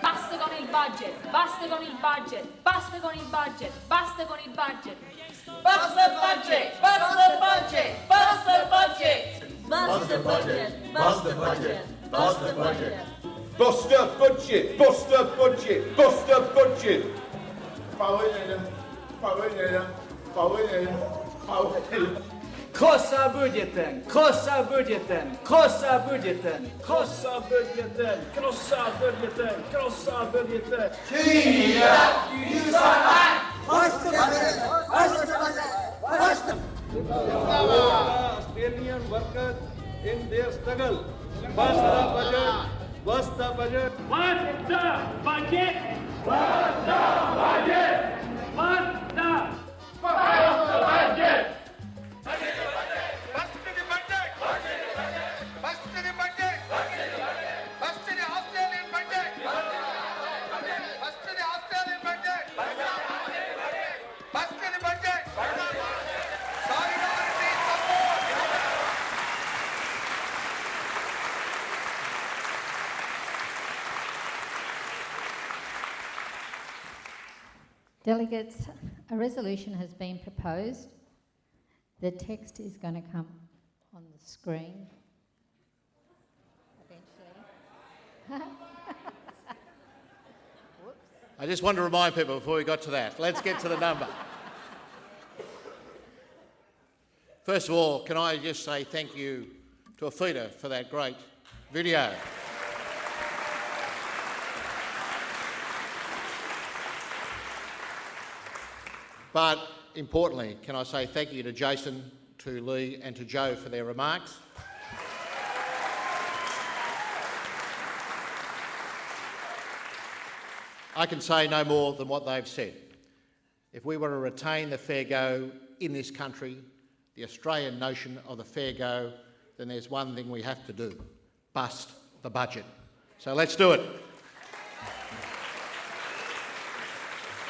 Basta con il budget, basta con il budget, basta con il budget, basta con il budget. Bust the budget! Bust the budget! Bust the budget! Bust the budget! Bust the budget! Bust the budget! Bust the budget! Bust the budget! Bust the budget! Krossa budgeten, krossa budgeten, krossa budgeten, krossa budgeten, krossa budgeten, krossa budgeten. Australian workers in their struggle. Bust the budget, bust the budget. Bust the budget, bust the budget, bust the budget. Delegates, a resolution has been proposed. The text is going to come on the screen eventually. I just want to remind people before we got to that, let's get to the number. First of all, can I just say thank you to Afida for that great video. But importantly, can I say thank you to Jason, to Lee and to Joe for their remarks. I can say no more than what they've said. If we want to retain the fair go in this country, the Australian notion of the fair go, then there's one thing we have to do: bust the budget. So let's do it.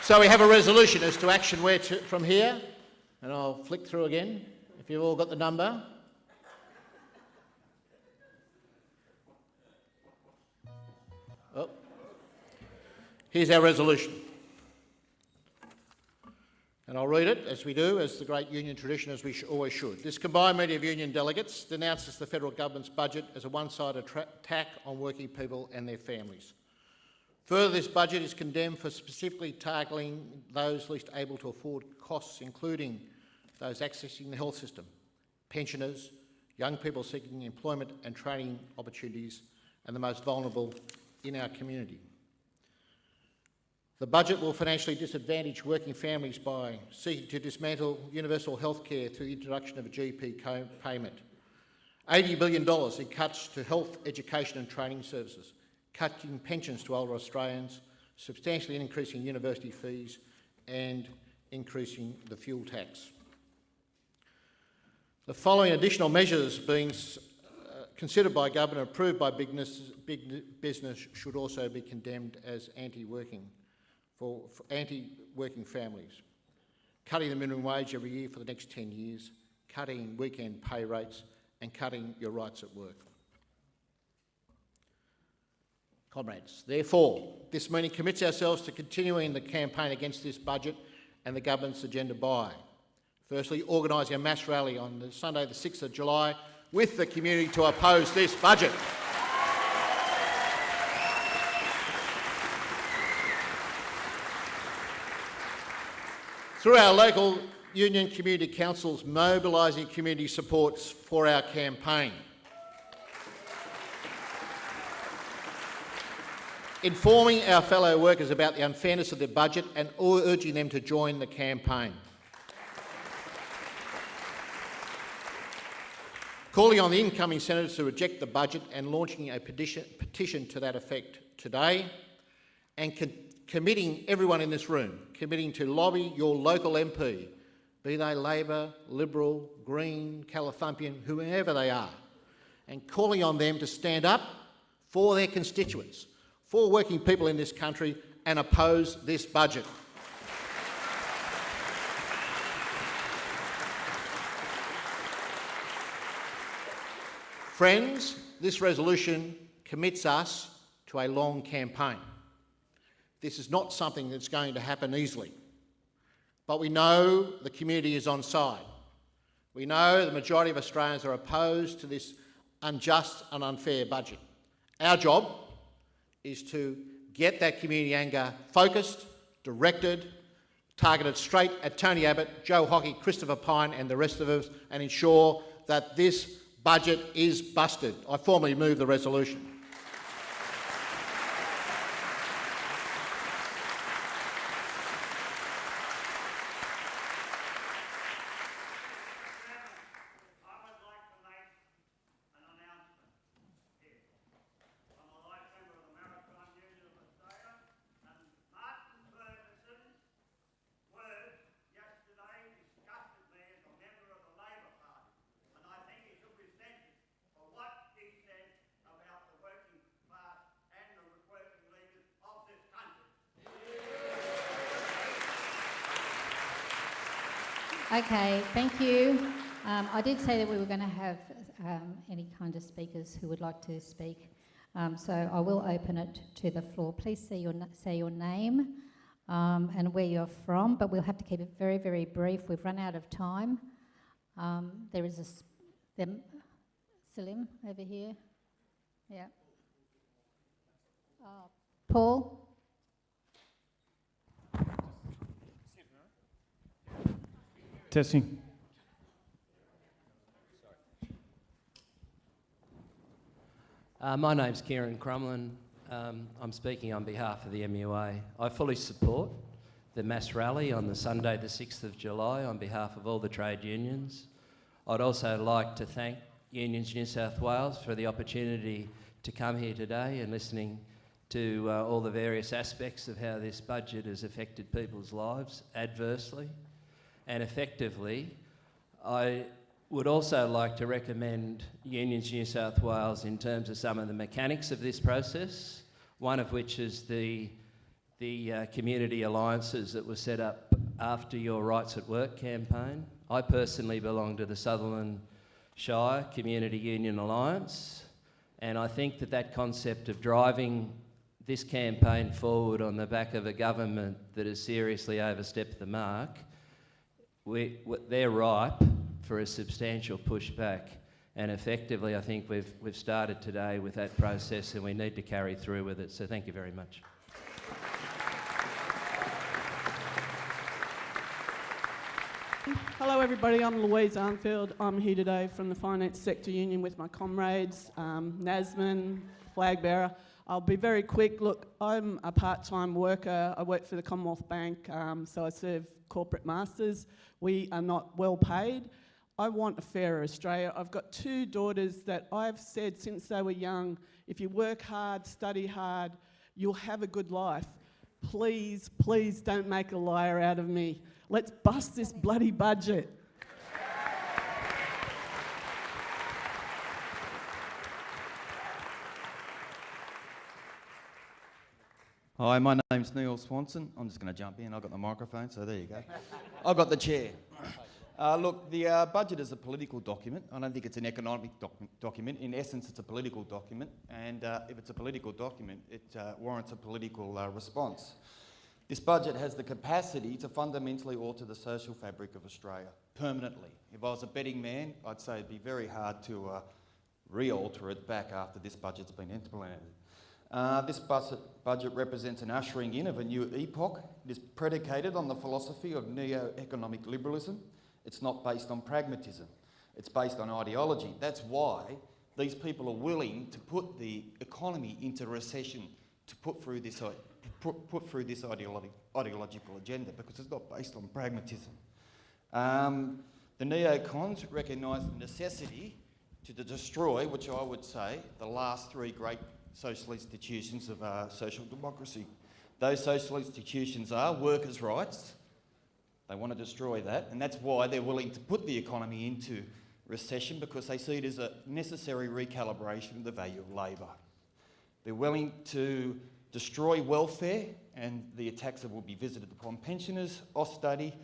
So we have a resolution as to action where to from here, and I'll flick through again if you've all got the number. Oh. Here's our resolution. And I'll read it, as we do, as the great union tradition, as we always should. This combined meeting of union delegates denounces the federal government's budget as a one-sided attack on working people and their families. Further, this budget is condemned for specifically targeting those least able to afford costs, including those accessing the health system, pensioners, young people seeking employment and training opportunities, and the most vulnerable in our community. The budget will financially disadvantage working families by seeking to dismantle universal health care through the introduction of a GP payment. $80 billion in cuts to health, education and training services, cutting pensions to older Australians, substantially increasing university fees and increasing the fuel tax. The following additional measures being considered by government and approved by big business should also be condemned as anti-working families. Cutting the minimum wage every year for the next 10 years, cutting weekend pay rates and cutting your rights at work. Comrades, therefore, this meeting commits ourselves to continuing the campaign against this budget and the government's agenda by, firstly, organising a mass rally on the Sunday the 6th of July with the community to oppose this budget. Through our local union community councils, mobilising community supports for our campaign. Informing our fellow workers about the unfairness of the budget and urging them to join the campaign. Calling on the incoming senators to reject the budget and launching a petition to that effect today, and committing everyone in this room, committing to lobby your local MP, be they Labor, Liberal, Green, Californian, whoever they are, and calling on them to stand up for their constituents, for working people in this country, and oppose this budget. Friends, this resolution commits us to a long campaign. This is not something that's going to happen easily. But we know the community is on side. We know the majority of Australians are opposed to this unjust and unfair budget. Our job is to get that community anger focused, directed, targeted straight at Tony Abbott, Joe Hockey, Christopher Pyne and the rest of us, and ensure that this budget is busted. I formally move the resolution. Okay, thank you. I did say that we were going to have any kind of speakers who would like to speak, so I will open it to the floor. Please say your name and where you're from, but we'll have to keep it very, very brief. We've run out of time. There is Salim over here. Yeah. Paul? Testing. My name's Kieran Crumlin. I'm speaking on behalf of the MUA. I fully support the mass rally on the Sunday the 6th of July on behalf of all the trade unions. I'd also like to thank Unions New South Wales for the opportunity to come here today and listening to all the various aspects of how this budget has affected people's lives adversely and effectively. I would also like to recommend Unions New South Wales in terms of some of the mechanics of this process, one of which is the community alliances that were set up after your Rights at Work campaign. I personally belong to the Sutherland Shire Community Union Alliance, and I think that concept of driving this campaign forward on the back of a government that has seriously overstepped the mark, they're ripe for a substantial pushback, and effectively I think we've started today with that process and we need to carry through with it. So thank you very much. Hello everybody, I'm Louise Arnfield. I'm here today from the Finance Sector Union with my comrades, Nasman, flag bearer. I'll be very quick. Look, I'm a part-time worker. I work for the Commonwealth Bank, so I serve corporate masters. We are not well paid. I want a fairer Australia. I've got two daughters that I've said since they were young, if you work hard, study hard, you'll have a good life. Please, please don't make a liar out of me. Let's bust this bloody budget. Hi, my name's Neil Swanson. I'm just going to jump in. I've got the microphone, so there you go. I've got the chair. Look, the budget is a political document. I don't think it's an economic document. In essence, it's a political document, and if it's a political document, it warrants a political response. This budget has the capacity to fundamentally alter the social fabric of Australia permanently. If I was a betting man, I'd say it'd be very hard to re-alter it back after this budget's been implemented. This budget represents an ushering in of a new epoch. It is predicated on the philosophy of neo-economic liberalism. It's not based on pragmatism. It's based on ideology. That's why these people are willing to put the economy into recession to put through this ideological agenda, because it's not based on pragmatism. The neocons recognise the necessity to destroy, which I would say, the last three great social institutions of social democracy. Those social institutions are workers' rights. They want to destroy that, and that's why they're willing to put the economy into recession, because they see it as a necessary recalibration of the value of labour. They're willing to destroy welfare and the attacks that will be visited upon pensioners, Austerity,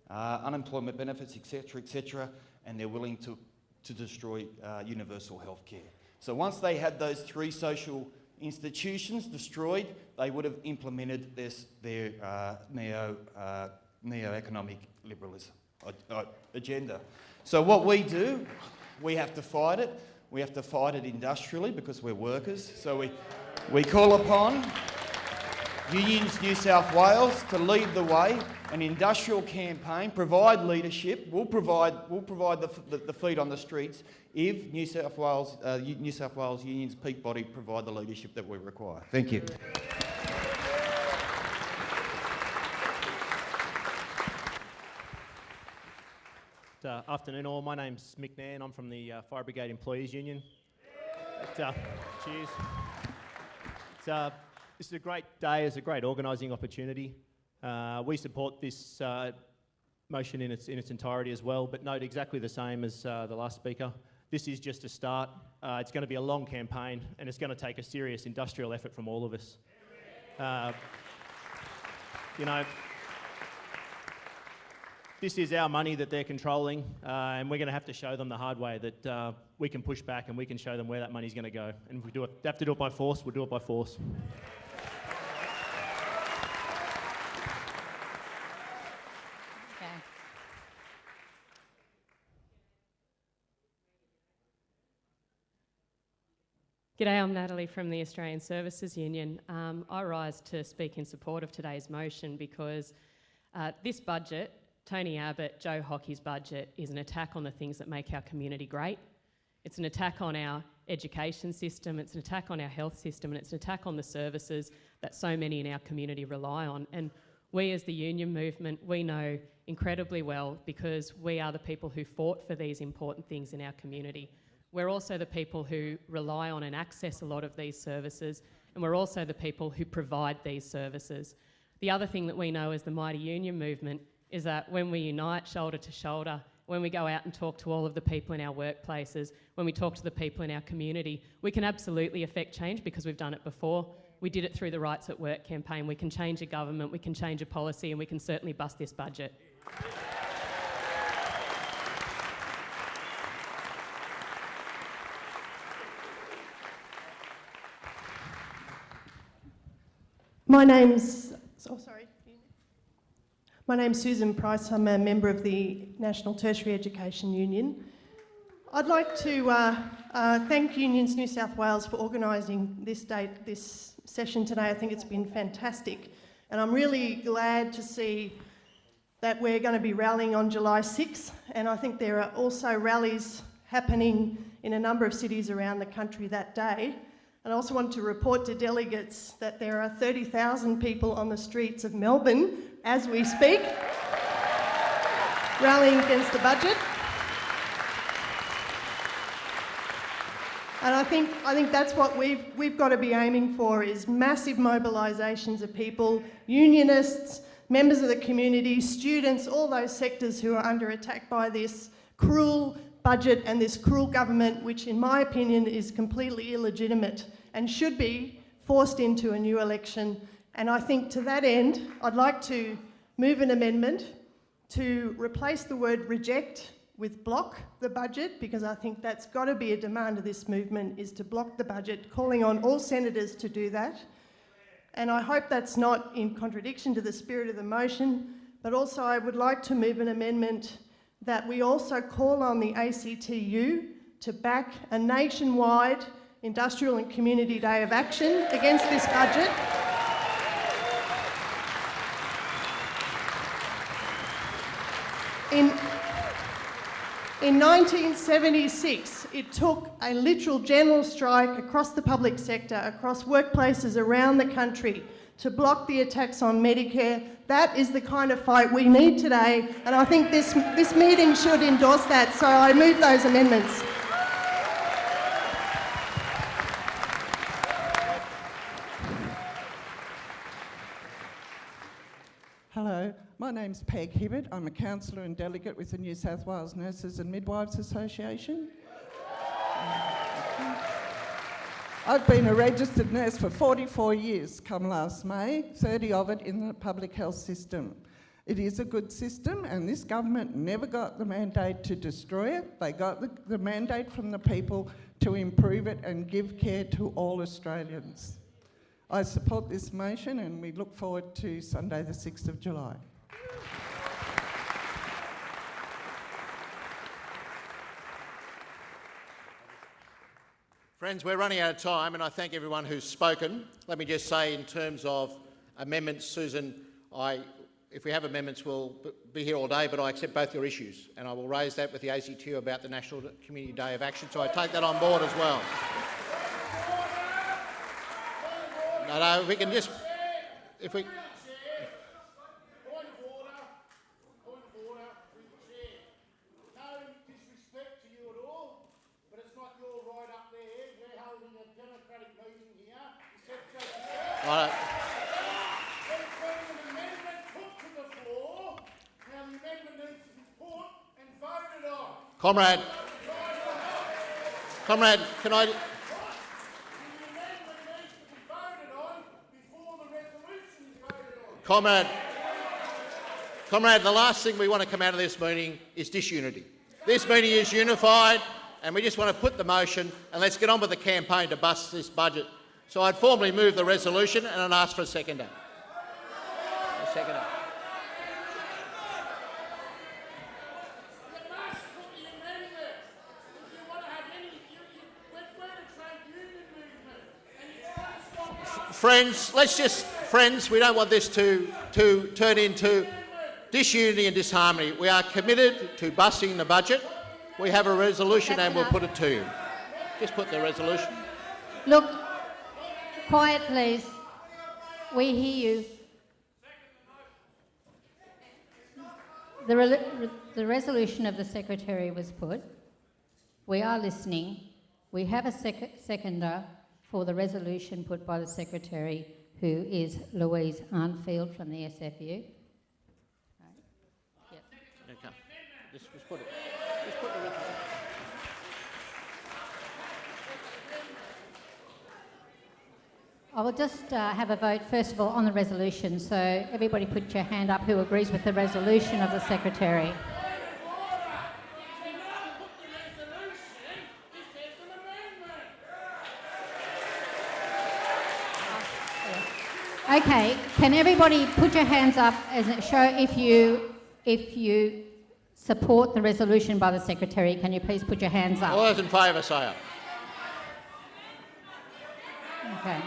unemployment benefits, etc., and they're willing to destroy universal health care. So once they had those three social institutions destroyed, they would have implemented their neo-economic liberalism agenda. So what we do, we have to fight it. We have to fight it industrially because we're workers. So we call upon Unions New South Wales to lead the way, an industrial campaign, provide leadership. We'll provide the feet on the streets if New South Wales Union's peak body provide the leadership that we require. Thank you. Afternoon all, my name's Mick Nairn, I'm from the Fire Brigade Employees Union. Cheers. This is a great day, it's a great organising opportunity. We support this motion in its entirety as well, but note exactly the same as the last speaker. This is just a start. It's going to be a long campaign and it's going to take a serious industrial effort from all of us. You know, this is our money that they're controlling, and we're going to have to show them the hard way that we can push back and we can show them where that money's going to go. And if we have to do it by force, we'll do it by force. G'day, I'm Natalie from the Australian Services Union. I rise to speak in support of today's motion because this budget, Tony Abbott, Joe Hockey's budget, is an attack on the things that make our community great. It's an attack on our education system, it's an attack on our health system, and it's an attack on the services that so many in our community rely on. And we as the union movement, we know incredibly well because we are the people who fought for these important things in our community. We're also the people who rely on and access a lot of these services, and we're also the people who provide these services. The other thing that we know as the mighty union movement is that when we unite shoulder to shoulder, when we go out and talk to all of the people in our workplaces, when we talk to the people in our community, we can absolutely affect change because we've done it before. We did it through the Rights at Work campaign. We can change a government, we can change a policy, and we can certainly bust this budget. My name's Susan Price. I'm a member of the National Tertiary Education Union. I'd like to thank Unions New South Wales for organising this session today. I think it's been fantastic, and I'm really glad to see that we're going to be rallying on July 6th, and I think there are also rallies happening in a number of cities around the country that day. And I also want to report to delegates that there are 30,000 people on the streets of Melbourne as we speak, rallying against the budget. And I think that's what we've got to be aiming for, is massive mobilisations of people, unionists, members of the community, students, all those sectors who are under attack by this cruel budget and this cruel government, which in my opinion is completely illegitimate and should be forced into a new election. And I think to that end, I'd like to move an amendment to replace the word reject with block the budget, because I think that's got to be a demand of this movement, is to block the budget, calling on all senators to do that. And I hope that's not in contradiction to the spirit of the motion, but also I would like to move an amendment that we also call on the ACTU to back a nationwide Industrial and Community Day of Action against this budget. In 1976, it took a literal general strike across the public sector, across workplaces around the country, to block the attacks on Medicare. That is the kind of fight we need today, and I think this meeting should endorse that, so I move those amendments. Hello, my name's Peg Hibbert. I'm a councillor and delegate with the New South Wales Nurses and Midwives Association. I've been a registered nurse for 44 years come last May, 30 of it in the public health system. It is a good system, and this government never got the mandate to destroy it. They got the mandate from the people to improve it and give care to all Australians. I support this motion, and we look forward to Sunday the 6th of July. Friends, we're running out of time, and I thank everyone who's spoken. Let me just say, in terms of amendments, Susan, if we have amendments, we'll be here all day, but I accept both your issues, and I will raise that with the ACTU about the National Community Day of Action, so I take that on board as well. No, if we can just... If we... Right. Comrade, can I... Comrade, the last thing we want to come out of this meeting is disunity. This meeting is unified, and we just want to put the motion, and let's get on with the campaign to bust this budget. So I'd formally move the resolution, and I'd ask for a seconder. Friends, we don't want this to turn into disunity and disharmony. We are committed to busting the budget. We have a resolution and we'll put it to you. Just put the resolution. Look, quiet please. We hear you. The resolution of the Secretary was put. We are listening. We have a seconder for the resolution put by the Secretary, who is Louise Arnfield from the SFU. Right. Yep. Okay. Just put it. Just put the resolution. I will just have a vote, first of all, on the resolution. So everybody put your hand up who agrees with the resolution of the Secretary. Okay, can everybody put your hands up as it show if you support the resolution by the Secretary? Can you please put your hands up? All those in favour, say up. Okay.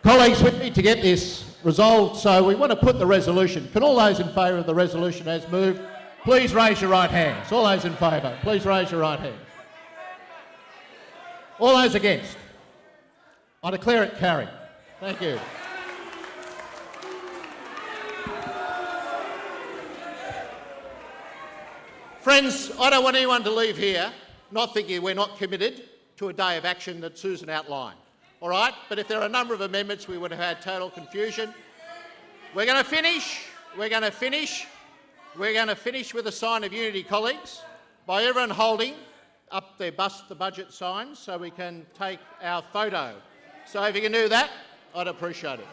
Colleagues, we need to get this resolved, so we want to put the resolution. Can all those in favour of the resolution as moved, please raise your right hands. All those in favour, please raise your right hand. All those against? I declare it carried. Thank you. Friends, I don't want anyone to leave here not thinking we're not committed to a day of action that Susan outlined. All right? But if there are a number of amendments, we would have had total confusion. We're going to finish with a sign of unity, colleagues, by everyone holding up their bust the budget signs so we can take our photo. So if you can do that, I'd appreciate it.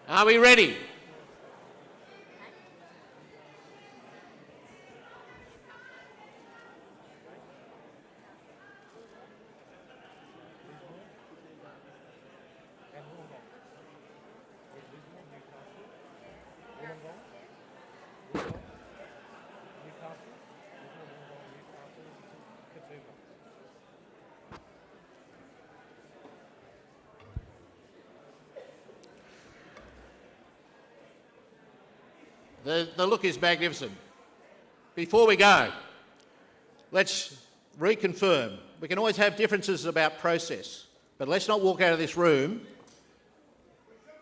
Are we ready? The look is magnificent. Before we go, let's reconfirm. We can always have differences about process, but let's not walk out of this room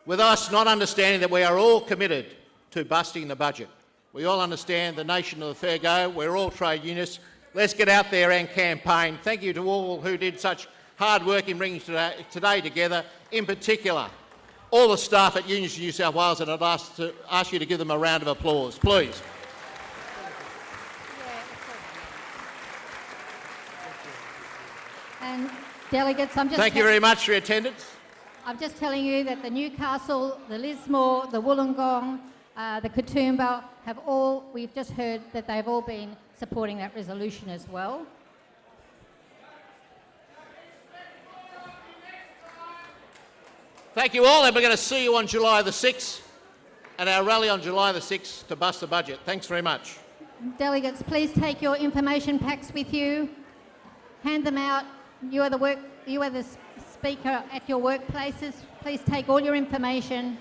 with us not understanding that we are all committed to busting the budget. We all understand the nation of the fair go. We're all trade unionists. Let's get out there and campaign. Thank you to all who did such hard work in bringing today together, in particular all the staff at Unions New South Wales, and I'd ask you to give them a round of applause, please. And delegates, Thank you very much for your attendance. I'm just telling you that the Newcastle, the Lismore, the Wollongong, the Katoomba we've just heard that they've all been supporting that resolution as well. Thank you all, and we're going to see you on July the 6th at our rally on July the 6th to bust the budget. Thanks very much. Delegates, please take your information packs with you. Hand them out. You are the speaker at your workplaces. Please take all your information.